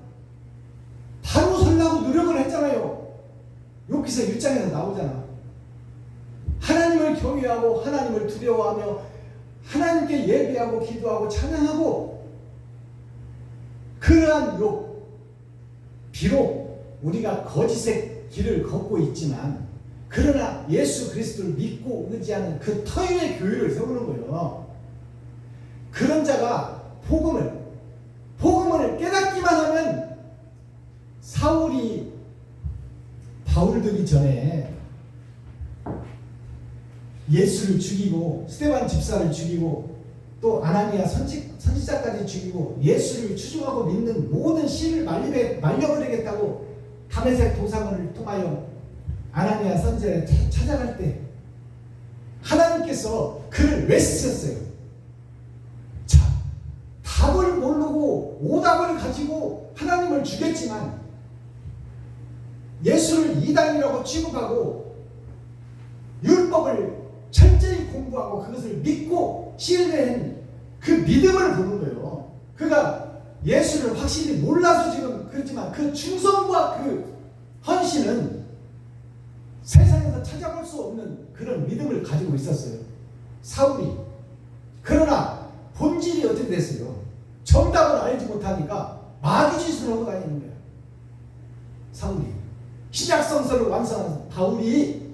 바로 서려고 노력을 했잖아요. 욥기서 1장에서 나오잖아. 하나님을 경외하고 하나님을 두려워하며 하나님께 예배하고 기도하고 찬양하고, 그러한 욥, 비록 우리가 거짓의 길을 걷고 있지만 그러나 예수 그리스도를 믿고 의지하는 그 터위의 교회를 세우는 거예요. 그런 자가 복음을 깨닫기만 하면, 사울이 바울 되기 전에 예수를 죽이고 스데반 집사를 죽이고 또 아나니아 선지자까지 죽이고 예수를 추종하고 믿는 모든 씨를 말려버리겠다고 다메섹 도상을 통하여 아나니아 선지자를 찾아갈 때 하나님께서 그를 왜 쓰셨어요? 자, 답을 모르고 오답을 가지고 하나님을 주겠지만 예수를 이단이라고 취급하고 율법을 철저히 공부하고 그것을 믿고 신뢰한 그 믿음을 보는 거예요. 그가 예수를 확실히 몰라서 지금 그렇지만 그 충성과 그 헌신은 세상에서 찾아볼 수 없는 그런 믿음을 가지고 있었어요. 사울이. 그러나 본질이 어떻게 됐어요? 정답을 알지 못하니까 마귀짓을 하고 다니는 거야. 사울이. 신약성서를 완성한 바울이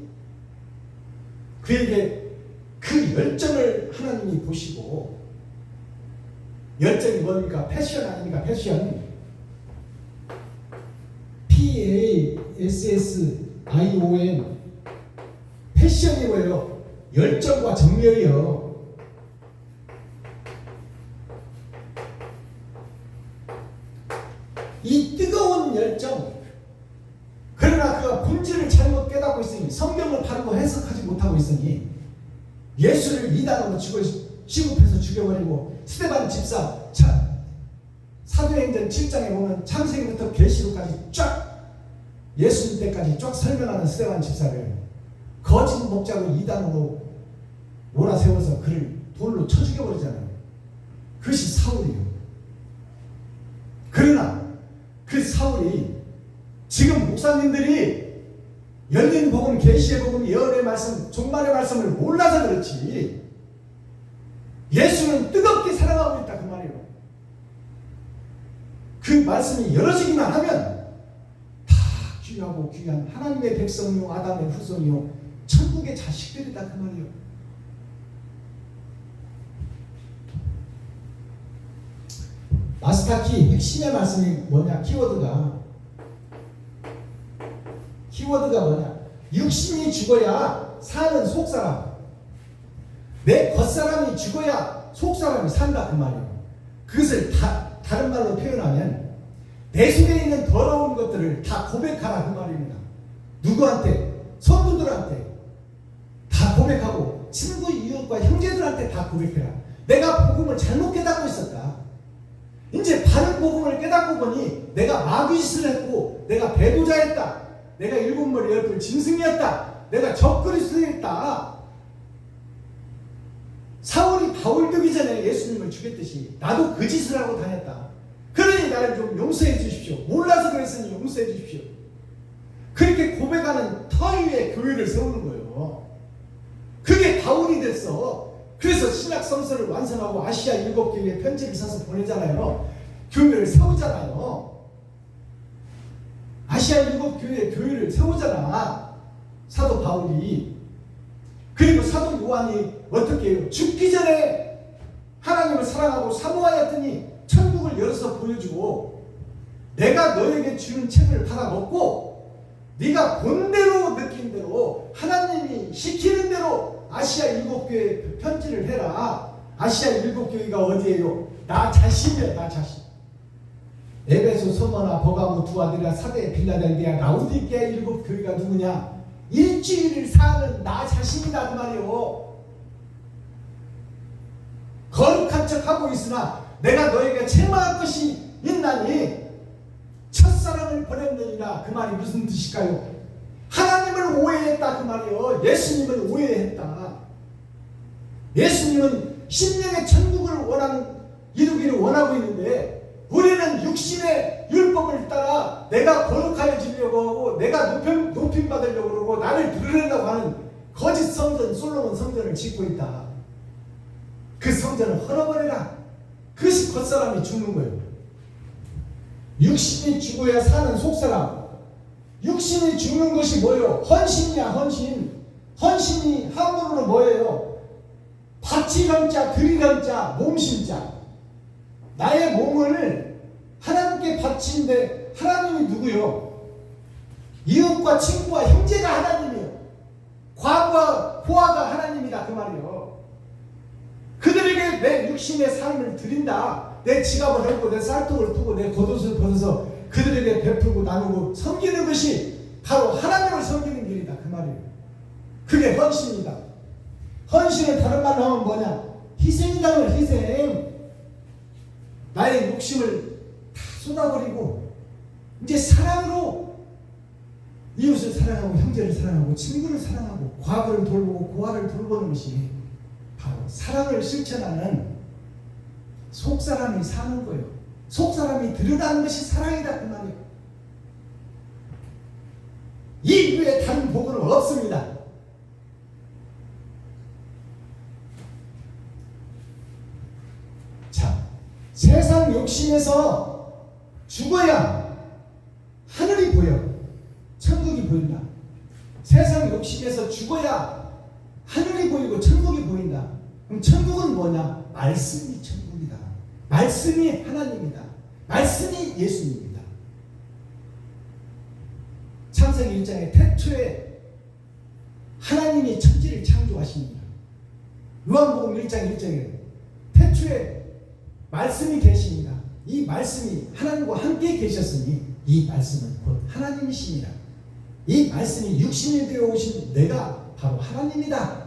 그에게 그 열정을 하나님이 보시고, 열정이 뭡니까? 패션 아닙니까? 패션. PASSION. 패션이 뭐예요? 열정과 정열이요. 이 뜨거운 열정. 그러나 그가 본질을 잘못 깨닫고 있으니, 성경을 바르고 해석하지 못하고 있으니 예수를 이단으로 취급해서 죽여버리고, 스데반 집사, 사도행전 7장에 보면 창세기부터 계시록까지 쫙 예수님 때까지 쫙 설명하는 스데반 집사를 거짓 목자로 이단으로 몰아세워서 그를 돌로 쳐 죽여버리잖아요. 그것이 사울이에요. 그러나 그 사울이 지금 목사님들이 열린 복음, 계시의 복음, 예언의 말씀, 종말의 말씀을 몰라서 그렇지 예수는 뜨겁게 사랑하고 있다 그 말이에요. 그 말씀이 열어지기만 하면 다 귀하고 귀한 하나님의 백성이요 아담의 후손이요 천국의 자식들이다 그 말이에요. 마스터키 핵심의 말씀이 뭐냐? 키워드가 뭐냐? 육신이 죽어야 사는 속사람, 내 겉사람이 죽어야 속사람이 산다 그 말이에요. 그것을 다른 말로 표현하면 내 속에 있는 더러운 것들을 다 고백하라 그 말입니다. 누구한테? 성도들한테 다 고백하고, 친구, 이웃과 형제들한테 다 고백해라. 내가 복음을 잘못 깨닫고 있었다. 이제 바른 복음을 깨닫고 보니 내가 마귀짓을 했고, 내가 배도자였다. 내가 일곱 머리 열풀 짐승이었다. 내가 적그리스도였다. 사울이 바울 되기 전에 예수님을 죽였듯이 나도 그 짓을 하고 다녔다. 그러니 나를 좀 용서해 주십시오. 몰라서 그랬으니 용서해 주십시오. 그렇게 고백하는 터 위에 교회를 세우는 거예요. 그게 바울이 됐어. 그래서 신약 성서를 완성하고 아시아 일곱 교회에 편지를 써서 보내잖아요. 교회를 세우잖아요. 아시아 일곱 교회에 교회를 세우잖아, 사도 바울이. 그리고 사도 요한이 어떻게 해요? 죽기 전에 하나님을 사랑하고 사모하였더니 천국을 열어서 보여주고, 내가 너에게 주는 책을 받아먹고 네가 본 대로 느낀 대로 하나님이 시키는 대로 아시아 일곱 교회에 편지를 해라. 아시아 일곱 교회가 어디예요? 나 자신이야, 나 자신. 에베소, 소머나, 버가모, 두아디라, 사대, 빌라델비아, 라우디게아 일곱 교회가 누구냐? 일주일을 사는 나 자신이다 그 말이요. 거룩한 척하고 있으나 내가 너에게 책망할 것이 있나니 첫사랑을 버렸느니라. 그 말이 무슨 뜻일까요? 하나님을 오해했다 그 말이요. 예수님을 오해했다. 예수님은 심령의 천국을 이루기를 원하고 있는데, 우리는 육신의 율법을 따라 내가 거룩하여지려고 하고, 내가 높임 받으려고 그러고, 나를 부르려고 하는 거짓 성전, 솔로몬 성전을 짓고 있다. 그 성전을 헐어버려라. 그것이 겉사람이 죽는 거예요. 육신이 죽어야 사는 속사람. 육신이 죽는 것이 뭐예요? 헌신이야, 헌신. 헌신이 한문으로 뭐예요? 바치던 자, 드리던 자, 몸신자. 나의 몸을 하나님께 바치는데, 하나님이 누구요? 이웃과 친구와 형제가 하나님이요. 과부와 포화가 하나님이다 그 말이요. 그들에게 내 육신의 삶을 드린다. 내 지갑을 헐고 내 쌀통을 푸고 내 겉옷을 벗어서 그들에게 베풀고 나누고 섬기는 것이 바로 하나님을 섬기는 길이다 그 말이에요. 그게 헌신이다. 헌신을 다른 말로 하면 뭐냐? 희생이라는 희생. 나의 욕심을 다 쏟아버리고 이제 사랑으로 이웃을 사랑하고 형제를 사랑하고 친구를 사랑하고 과거를 돌보고 고아를 돌보는 것이 바로 사랑을 실천하는 속사람이 사는 거예요. 속사람이 드러나는 것이 사랑이다 그 말이에요. 이 외에 다른 복은 없습니다. 자, 세상 욕심에서 죽어야 하늘이 보여. 천국이 보인다. 세상 욕심에서 죽어야 하늘이 보이고 천국이 보인다. 그럼 천국은 뭐냐? 말씀이 천국이다. 말씀이 하나님이다. 말씀이 예수님이다. 창세기 1장에 태초에 하나님이 천지를 창조하십니다. 요한복음 1장 1절에 태초에 말씀이 계십니다. 이 말씀이 하나님과 함께 계셨으니 이 말씀은 곧 하나님이십니다. 이 말씀이 육신이 되어 오신 내가 바로 하나님이다.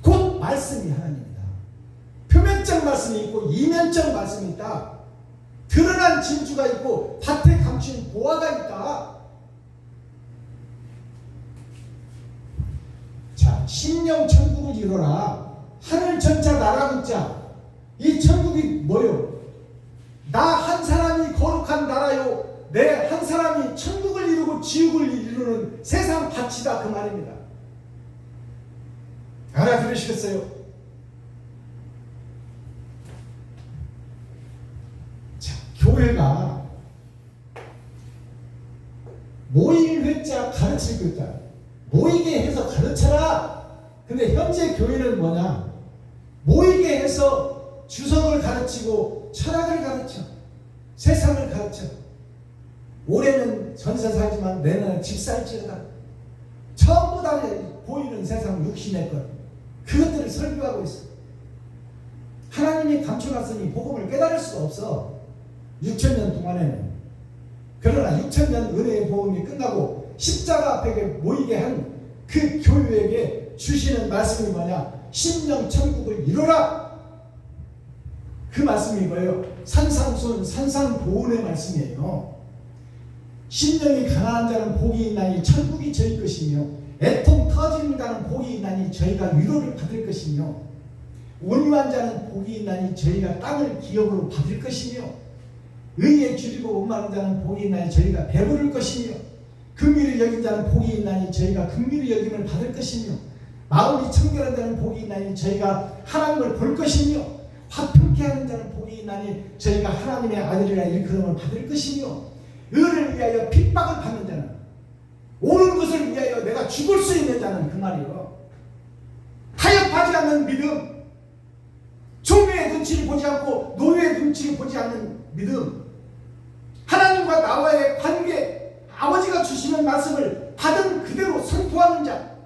곧 말씀이 하나님이다. 표면적 말씀이 있고 이면적 말씀이 있다. 드러난 진주가 있고 밭에 감춘 보화가 있다. 자, 심령 천국을 이루라. 하늘 전차 나라 문자. 이 천국이 뭐요? 나 한 사람이 거룩한 나라요. 내 한 사람이 천국을 이루고 지옥을 이루는 세상 밭이다 그 말입니다. 알아들으시겠어요? 자, 교회가 모일 회자 가르칠 글자 모이게 해서 가르쳐라. 근데 현재 교회는 뭐냐? 모이게 해서 주석을 가르치고 철학을 가르쳐 세상을 가르쳐. 올해는 전세 살지만 내년은 집 살지어다. 전부 다 보이는 세상 육신의 것 그것들을 설교하고 있어. 하나님이 감춰놨으니 복음을 깨달을 수가 없어. 6,000년 동안에는. 그러나 6,000년 은혜의 복음이 끝나고 십자가 앞에 모이게 한 그 교회에게 주시는 말씀이 뭐냐? 심령 천국을 이루라. 그 말씀이 뭐예요? 산상수훈 산상보훈의 말씀이에요. 심령이 가난한 자는 복이 있나니 천국이 저희 것이며 애통 터지는 자는 복이 있나니 저희가 위로를 받을 것이며 온유한 자는 복이 있나니 저희가 땅을 기업으로 받을 것이며 의에 줄이고 목마른 자는 복이 있나니 저희가 배부를 것이며 긍휼히 여긴 자는 복이 있나니 저희가 긍휼히 여김을 받을 것이며 마음이 청결한 자는 복이 있나니 저희가 하나님을 볼 것이며 화평케 하는 자는 복이 있나니 저희가 하나님의 아들이라 일컬음을 받을 것이며 의를 위하여 핍박을 받는 자는 옳은 것을 위하여 내가 죽을 수 있는 자는 그 말이요. 타협하지 않는 믿음, 종류의 눈치를 보지 않고 노예의 눈치를 보지 않는 믿음, 하나님과 나와의 관계, 아버지가 주시는 말씀을 받은 그대로 선포하는 자,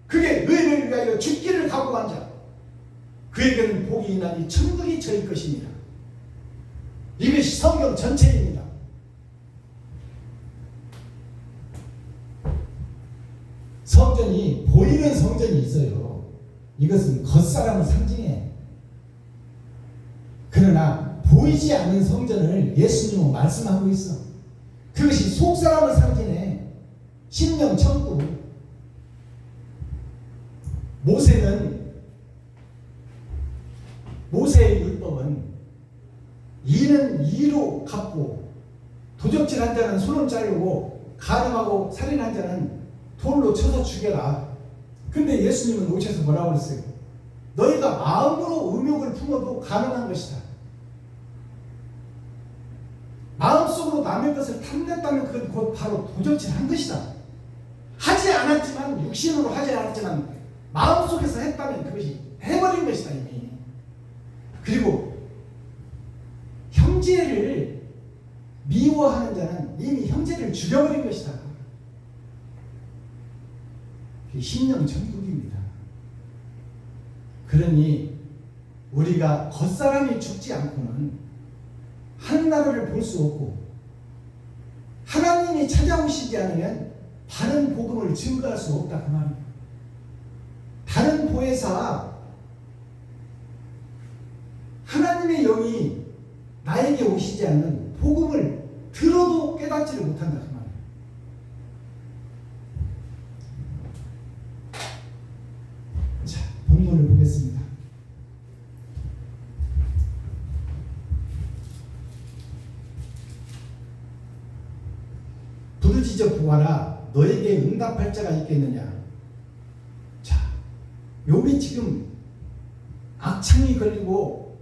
그게 의를 위하여 죽기를 각오한 자, 그에게는 복이 있나니 천국이 저희 것입니다. 이것이 성경 전체입니다. 성전이 보이는 성전이 있어요. 이것은 겉사람을 상징해. 그러나 보이지 않는 성전을 예수님은 말씀하고 있어. 그것이 속사람을 상징해. 심령 천국. 모세의 율법은 이는 이로 갚고 도적질한 자는 손을 자르고 간음하고 살인한 자는 돌로 쳐서 죽여라. 근데 예수님은 오셔서 뭐라고 그랬어요? 너희가 마음으로 음욕을 품어도 가능한 것이다. 마음속으로 남의 것을 탐냈다면 그건 곧 바로 도적질한 것이다. 하지 않았지만 육신으로 하지 않았지만 마음속에서 했다면 그것이 해버린 것이다 이미. 그리고 형제를 미워하는 자는 이미 형제를 죽여버린 것이다. 그게 심령 천국입니다. 그러니 우리가 겉사람이 죽지 않고는 하늘나라를 볼 수 없고 하나님이 찾아오시지 않으면 바른 복음을 증거할 수 없다 그 말입니다. 다른 보혜사 하나님의 영이 나에게 오시지 않는 복음을 들어도 깨닫지를 못한다 그 말이에요. 자, 본문을 보겠습니다. 부르짖어 구하라 너에게 응답할 자가 있겠느냐. 자, 욥이 지금 악창이 걸리고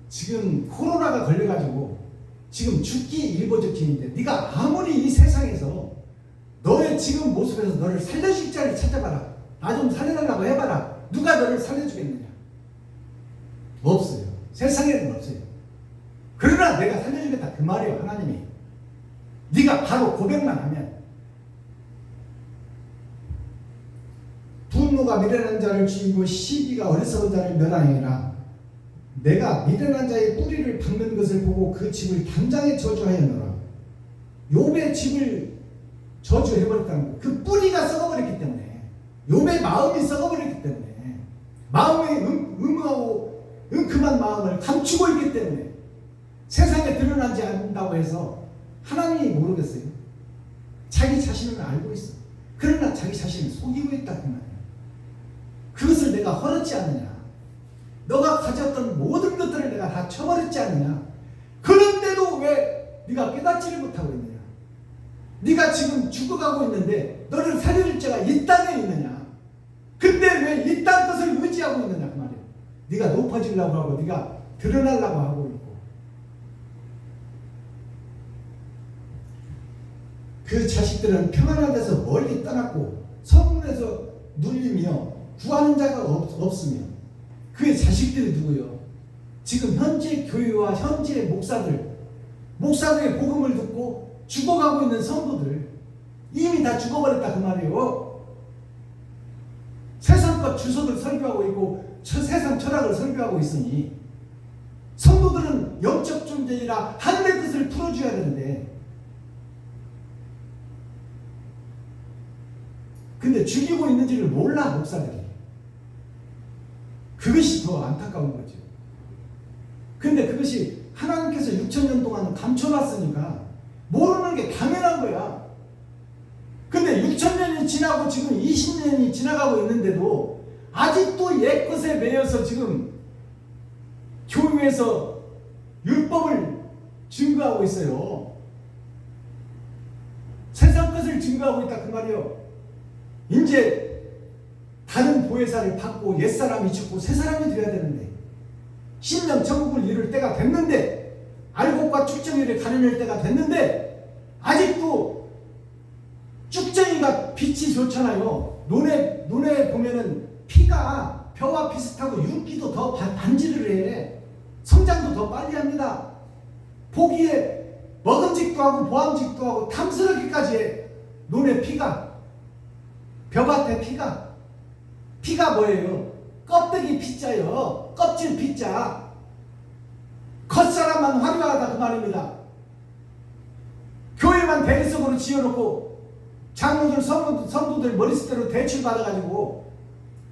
지금 코로나가 걸려가지고 지금 죽기 일보 직전인데 네가 아무리 이 세상에서 너의 지금 모습에서 너를 살려줄 자를 찾아봐라. 나 좀 살려달라고 해봐라. 누가 너를 살려주겠느냐. 없어요. 세상에는 없어요. 그러나 내가 살려주겠다 그 말이에요. 하나님이 네가 바로 고백만 하면. 분노가 미련한 자를 죽이고 시기가 어리석은 자를 멸하느니라. 내가 미련한 자의 뿌리를 박는 것을 보고 그 집을 당장에 저주하였노라. 욥의 집을 저주해버렸다는 거. 그 뿌리가 썩어버렸기 때문에, 욥의 마음이 썩어버렸기 때문에, 마음의 음하고 은큼한 마음을 감추고 있기 때문에 세상에 드러나지 않는다고 해서 하나님이 모르겠어요. 자기 자신은 알고 있어. 그러나 자기 자신을 속이고 있다 그 말이야. 그것을 내가 허락지 않느냐. 너가 가졌던 모든 것들을 내가 다 쳐버렸지 않느냐. 그런데도 왜 네가 깨닫지를 못하고 있느냐. 네가 지금 죽어가고 있는데 너를 살려줄 자가 이 땅에 있느냐. 근데 왜 이 땅 것을 의지하고 있느냐 그 말이야. 네가 높아지려고 하고 네가 드러나려고 하고 있고. 그 자식들은 평안한 데서 멀리 떠났고 성문에서 눌리며 구하는 자가 없으며. 그의 자식들이 누구요? 지금 현재 교회와 현재 목사들의 복음을 듣고 죽어가고 있는 성도들, 이미 다 죽어버렸다 그 말이에요. 세상과 주소를 설교하고 있고 세상 철학을 설교하고 있으니 성도들은 영적 존재이라 하늘의 뜻을 풀어줘야 되는데, 근데 죽이고 있는지를 몰라 목사들이. 그것이 더 안타까운 거죠. 근데 그것이 하나님께서 6,000년 동안 감춰놨으니까 모르는 게 당연한 거야. 근데 6,000년이 지나고 지금 20년이 지나가고 있는데도 아직도 옛것에 매여서 지금 교회에서 율법을 증거하고 있어요. 세상 것을 증거하고 있다 그 말이요. 이제 다른 보혜사를 받고 옛사람이 죽고 새사람이 되어야 되는데, 신령 천국을 이룰 때가 됐는데, 알곡과 쭉정이를 가려낼 때가 됐는데, 아직도 쭉정이가 빛이 좋잖아요. 논에 보면은 피가 벼와 비슷하고 윤기도 더 반지를 해. 성장도 더 빨리 합니다. 보기에 먹음직도 하고 보암직도 하고 탐스럽기까지 해. 논의 피가, 벼밭의 피가 뭐예요? 껍데기 피자요. 껍질 피자. 겉사람만 화려하다 그 말입니다. 교회만 대리석으로 지어놓고 장로들 성도들 머리숱대로 대출 받아가지고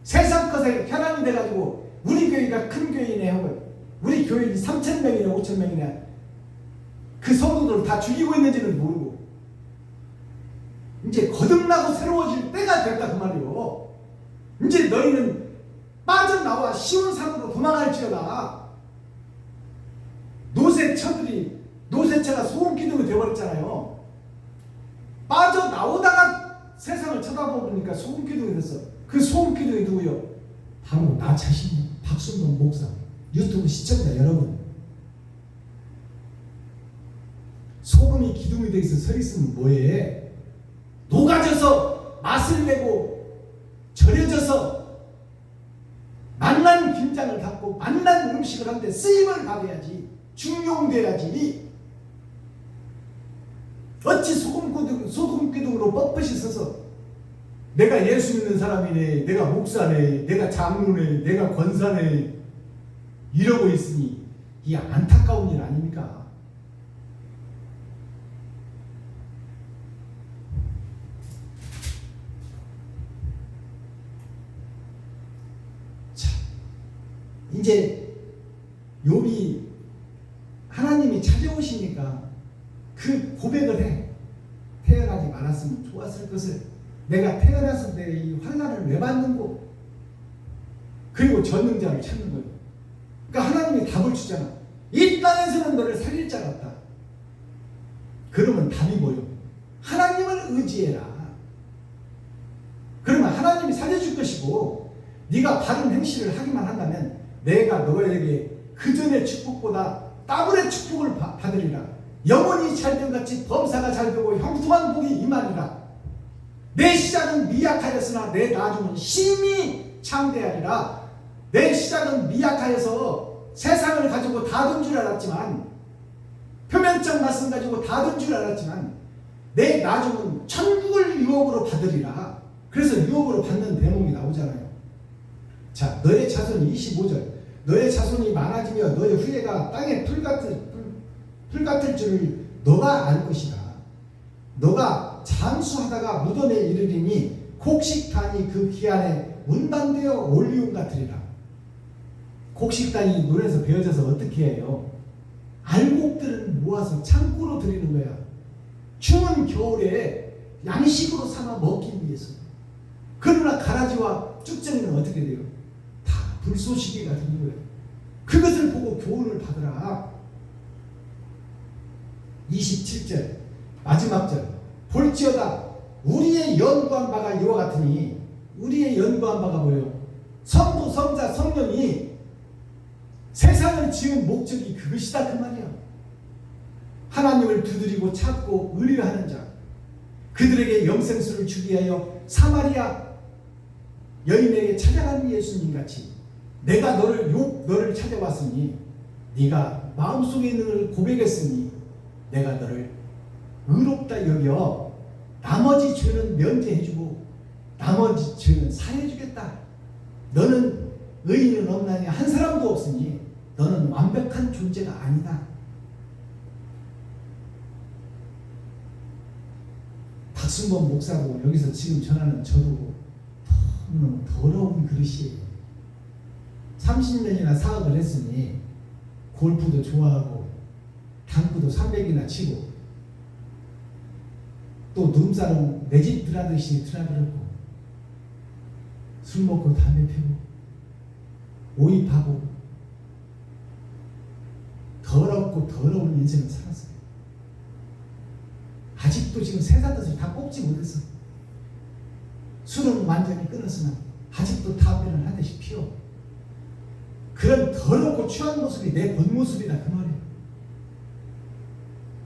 세상 것에 혈안이 돼가지고 우리 교회가 큰 교회이네 하고, 우리 교회는 3,000명이네 5,000명이네 그 성도들을 다 죽이고 있는지는 모르고 이제 거듭나고 새로워질 때가 됐다 그 말이요. 이제 너희는 빠져나와 시온산으로 도망할지어다. 노새처가 소금기둥이 되어버렸잖아요. 빠져나오다가 세상을 쳐다보니까 소금기둥이 됐어. 그 소금기둥이 누구요? 바로 나 자신이요. 박순동 목사. 유튜브 시청자 여러분. 소금이 기둥이 되어 있어 서 있으면 뭐해? 녹아져서 맛을 내고 절여져서 만난 김장을 갖고 만난 음식을 하는데 쓰임을 받아야지. 중용돼야지. 어찌 소금기둥으로 뻣뻣이 서서 내가 예수 믿는 사람이네, 내가 목사네, 내가 장로네, 내가 권사네 이러고 있으니 이 안타까운 일 아닙니까? 이제 욥이 하나님이 찾아오시니까 그 고백을 해. 태어나지 말았으면 좋았을 것을. 내가 태어나서 내 이 환난을 왜 받는고. 그리고 전능자를 찾는 거예요. 그러니까 하나님이 답을 주잖아. 이 땅에서는 너를 살릴 자가 없다. 그러면 답이 뭐예요? 하나님을 의지해라. 그러면 하나님이 살려줄 것이고, 네가 바른 행실을 하기만 한다면 내가 너에게 그 전의 축복보다 더블의 축복을 받으리라. 영혼이 잘된 같이 범사가 잘되고 형통한 복이 임하리라. 내 시작은 미약하였으나 내 나중은 심히 창대하리라. 내 시작은 미약하여서 세상을 가지고 다둔 줄 알았지만, 표면적 말씀 가지고 다둔 줄 알았지만, 내 나중은 천국을 유업으로 받으리라. 그래서 유업으로 받는 대목이 나오잖아요. 자, 너의 자손 25절. 너의 자손이 많아지며 너의 후예가 땅에 풀 같을 줄을 너가 알 것이다. 너가 잠수하다가 무덤에 이르리니 곡식단이 그 기한에 운반되어 올리움 같으리라. 곡식단이 논에서 베어져서 어떻게 해요? 알곡들은 모아서 창고로 들이는 거야. 추운 겨울에 양식으로 삼아 먹기 위해서. 그러나 가라지와 쭉정이는 어떻게 돼요? 다 불쏘시개가 되는 거예요. 그것을 보고 교훈을 받으라. 27절 마지막 절. 볼지어다 우리의 연구한 바가 이와 같으니, 우리의 연구한 바가 뭐예요? 성부, 성자, 성령이 세상을 지은 목적이 그것이다 그 말이야. 하나님을 두드리고 찾고 의뢰하는 자, 그들에게 영생수를 주기 위하여 사마리아 여인에게 찾아간 예수님 같이 내가 너를 찾아왔으니, 네가 마음속에 있는 걸 고백했으니 내가 너를 의롭다 여겨 나머지 죄는 면제해주고 나머지 죄는 사해주겠다. 너는 의인은 없나니 한 사람도 없으니 너는 완벽한 존재가 아니다. 박순범 목사고 여기서 지금 전하는 저도 너무너무 더러운 그릇이에요. 30년이나 사업을 했으니 골프도 좋아하고 당구도 300이나 치고 또 룸사롱 내 집 드나듯이 드나들었고 술 먹고 담배 피고 오입하고 더럽고 더러운 인생을 살았어요. 아직도 지금 세상에서 다 뽑지 못했어. 술은 완전히 끊었으나 아직도 담배는 한 대씩 피워. 그런 더럽고 취한 모습이 내 본 모습이다 그 말이에요.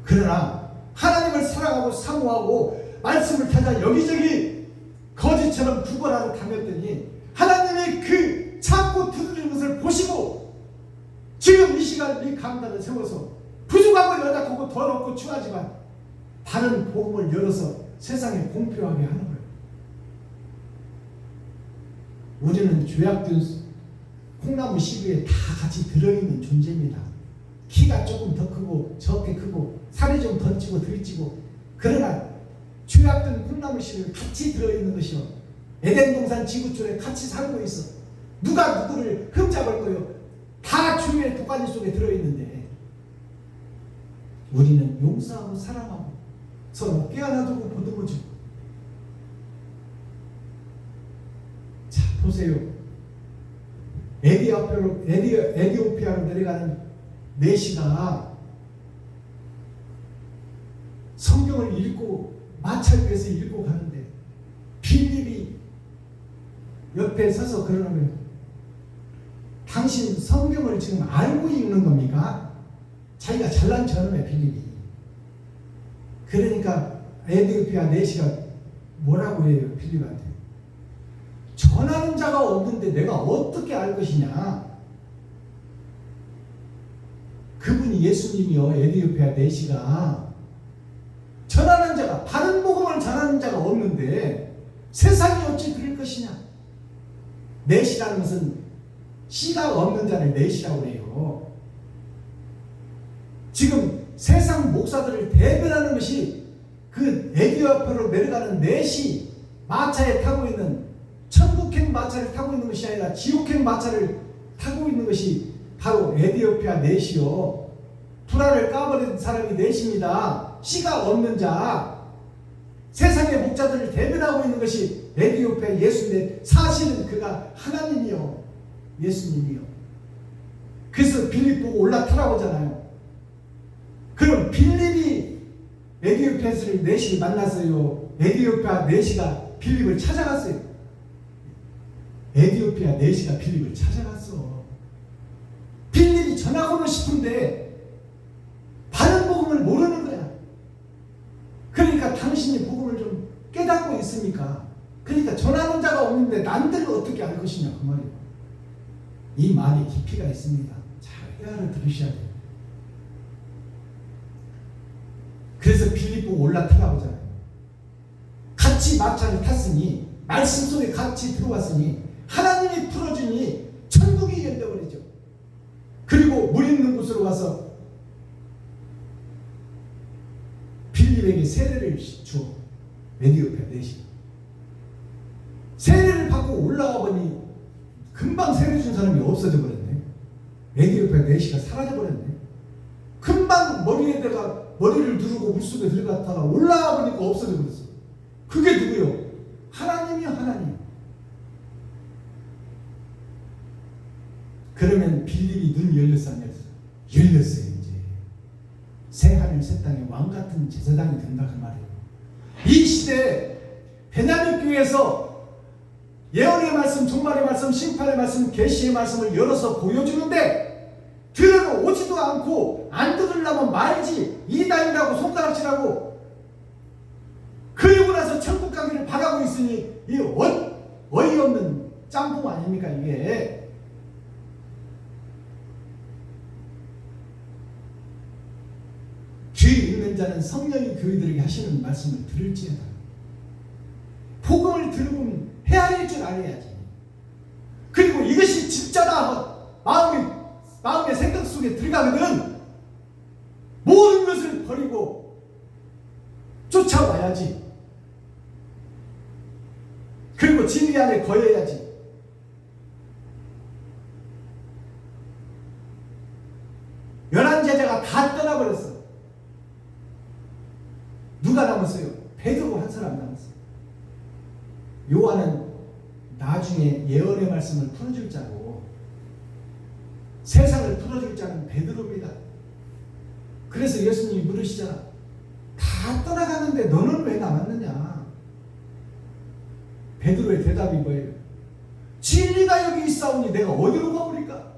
그러나 하나님을 사랑하고 사모하고 말씀을 찾아 여기저기 거지처럼 구걸하러 다녔더니 하나님의 그 참고 두드리는 것을 보시고 지금 이 시간 이 강단을 세워서 부족하고 연약하고 더럽고 추하지만 다른 복음을 열어서 세상에 공표하게 하는 거예요. 우리는 죄악된 콩나무 시루에 다 같이 들어있는 존재입니다. 키가 조금 더 크고 적게 크고 살이 좀 더 찌고 덜 찌고, 그러나 죄악된 콩나무 시루에 같이 들어있는 것이요. 에덴 동산 지구촌에 같이 살고 있어. 누가 누구를 흠잡을 거요? 다 주의 독가지 속에 들어있는데 우리는 용서하고 사랑하고 서로 깨어나두고 보듬어주고. 자, 보세요. 에티오피아로 내려가는 메시가 성경을 읽고 마차를 위해서 읽고 가는데 빌립이 옆에 서서 그러는 거예요. 당신 성경을 지금 알고 읽는 겁니까? 자기가 잘난 척하는 빌립이. 그러니까 에티오피아 내시가 뭐라고 해요? 빌립한테. 전하는 자가 없는데 내가 어떻게 알 것이냐. 그분이 예수님이요. 에티오피아 내시가 전하는 자가, 바른 복음을 전하는 자가 없는데 세상이 어찌 그럴 것이냐. 내시라는 것은 씨가 없는 자를 내시라고 해요. 지금 세상 목사들을 대변하는 것이 그 에티오피아로 내려가는 내시, 마차에 타고 있는 천국행 마차를 타고 있는 것이 아니라 지옥행 마차를 타고 있는 것이 바로 에디오피아 넷이요. 불알을 까버린 사람이 넷입니다. 씨가 없는 자, 세상의 목자들을 대변하고 있는 것이 에디오피아 예수인데 사실은 그가 하나님이요, 예수님이요. 그래서 빌립 보고 올라타라고 하잖아요. 그럼 빌립이 에디오피아 넷을 만났어요? 에디오피아 넷이가 빌립을 찾아갔어요? 에디오피아 넷이가 빌립을 찾아갔어. 빌립이 전하고는 싶은데 바른 복음을 모르는 거야. 그러니까 당신이 복음을 좀 깨닫고 있습니까? 그러니까 전하는 자가 없는데 남들은 어떻게 알 것이냐 그 말이에요. 이 말이 깊이가 있습니다. 잘 헤아려 들으셔야 돼요. 그래서 빌립 보고 올라타라고 하잖아요. 같이 마차를 탔으니, 말씀 속에 같이 들어왔으니, 하나님이 풀어주니 천국이 열려버리죠. 그리고 물 있는 곳으로 와서 빌립에게 세례를 주어. 에디오피아 넷이 세례를 받고 올라와 보니 금방 세례 준 사람이 없어져 버렸네. 에디오피아 넷이가 사라져 버렸네. 금방 머리에다가 머리를 누르고 물속에 들어갔다가 올라와 보니까 없어져 버렸어. 그게 누구요? 하나님이요, 하나님. 그러면 빌립이 눈이 열렸어, 안 열렸어? 열렸어요. 이제 새 하늘 새 땅의 왕 같은 제사장이 된다 그 말이에요. 이 시대에 베냐민 교회에서 예언의 말씀, 종말의 말씀, 심판의 말씀, 계시의 말씀을 열어서 보여주는데 들으러 오지도 않고 안 들으려면 말지, 이단이라고 손가락질하고 그리고 나서 천국 가기를 바라고 있으니 이 어이없는 짬뽕 아닙니까 이게. 귀 있는 자는 성령이 교회들에게 하시는 말씀을 들을지어다. 복음을 들으면 헤아릴 줄 알아야지. 그리고 이것이 진짜다 마음의 생각 속에 들어가거든 모든 것을 버리고 쫓아와야지. 그리고 진리 안에 거해야지. 열한 제자가 다 떠나버렸어. 누가 남았어요? 베드로 한 사람 남았어요. 요한은 나중에 예언의 말씀을 풀어줄 자고 세상을 풀어줄 자는 베드로입니다. 그래서 예수님이 물으시잖아. 다 떠나가는데 너는 왜 남았느냐? 베드로의 대답이 뭐예요? 진리가 여기 있사오니 내가 어디로 가버릴까?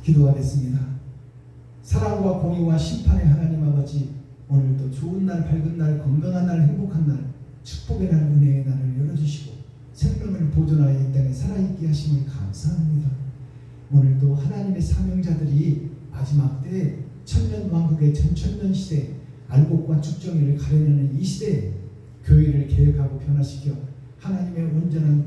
기도하겠습니다. 사랑과 공의와 심판의 하나님 아버지, 오늘도 좋은 날, 밝은 날, 건강한 날, 행복한 날, 축복의 날, 은혜의 날을 열어주시고 생명을 보존하여 이 땅에 살아있게 하심을 감사합니다. 오늘도 하나님의 사명자들이 마지막 때에 천년왕국의 전천년 시대 알곡과 축정이를 가려내는 이 시대에 교회를 개혁하고 변화시켜 하나님의 온전한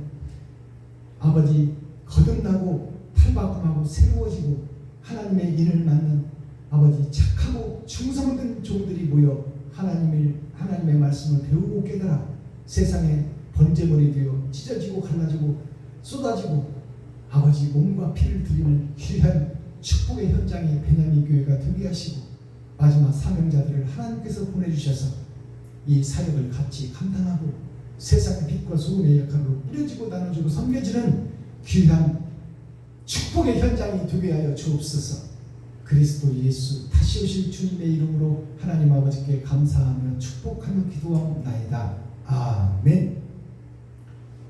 아버지 거듭나고 탈바꿈하고 새로워지고 하나님의 일을 맡는 아버지 착하고 충성된 종들이 모여 하나님의 말씀을 배우고 깨달아 세상에 번제물이 되어 찢어지고 갈라지고 쏟아지고 아버지 몸과 피를 드리는 귀한 축복의 현장이 베냐민 교회가 되게 하시고 마지막 사명자들을 하나님께서 보내주셔서 이 사역을 같이 감당하고 세상의 빛과 소금의 역할로 뿌려지고 나눠주고 섬겨지는 귀한 축복의 현장이 되게 하여 주옵소서. 그리스도 예수 다시 오실 주님의 이름으로 하나님 아버지께 감사하며 축복하며 기도하옵나이다. 아멘.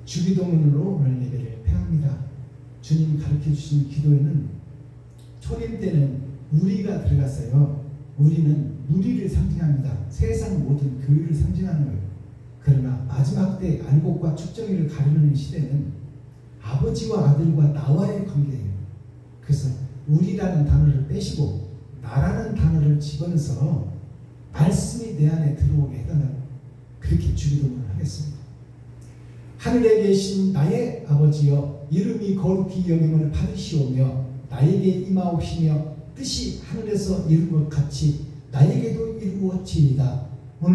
주기도문으로 오늘 예배를 폐합니다. 주님 가르쳐주신 기도에는 초림 때는 우리가 들어갔어요. 우리는 무리를 상징합니다. 세상 모든 교회를 상징하는 거예요. 그러나 마지막 때 알곡과 축정이를 가르는 시대는 아버지와 아들과 나와의 관계예요. 그래서 우리라는 단어를 빼시고 나라는 단어를 집어넣어서 말씀이 내 안에 들어오게 해달라고 그렇게 주기도문을 하겠습니다. 하늘에 계신 나의 아버지여, 이름이 거룩히 여김을 받으시오며 나에게 임하옵시며 뜻이 하늘에서 이룬 것 같이 나에게도 이루어지이다.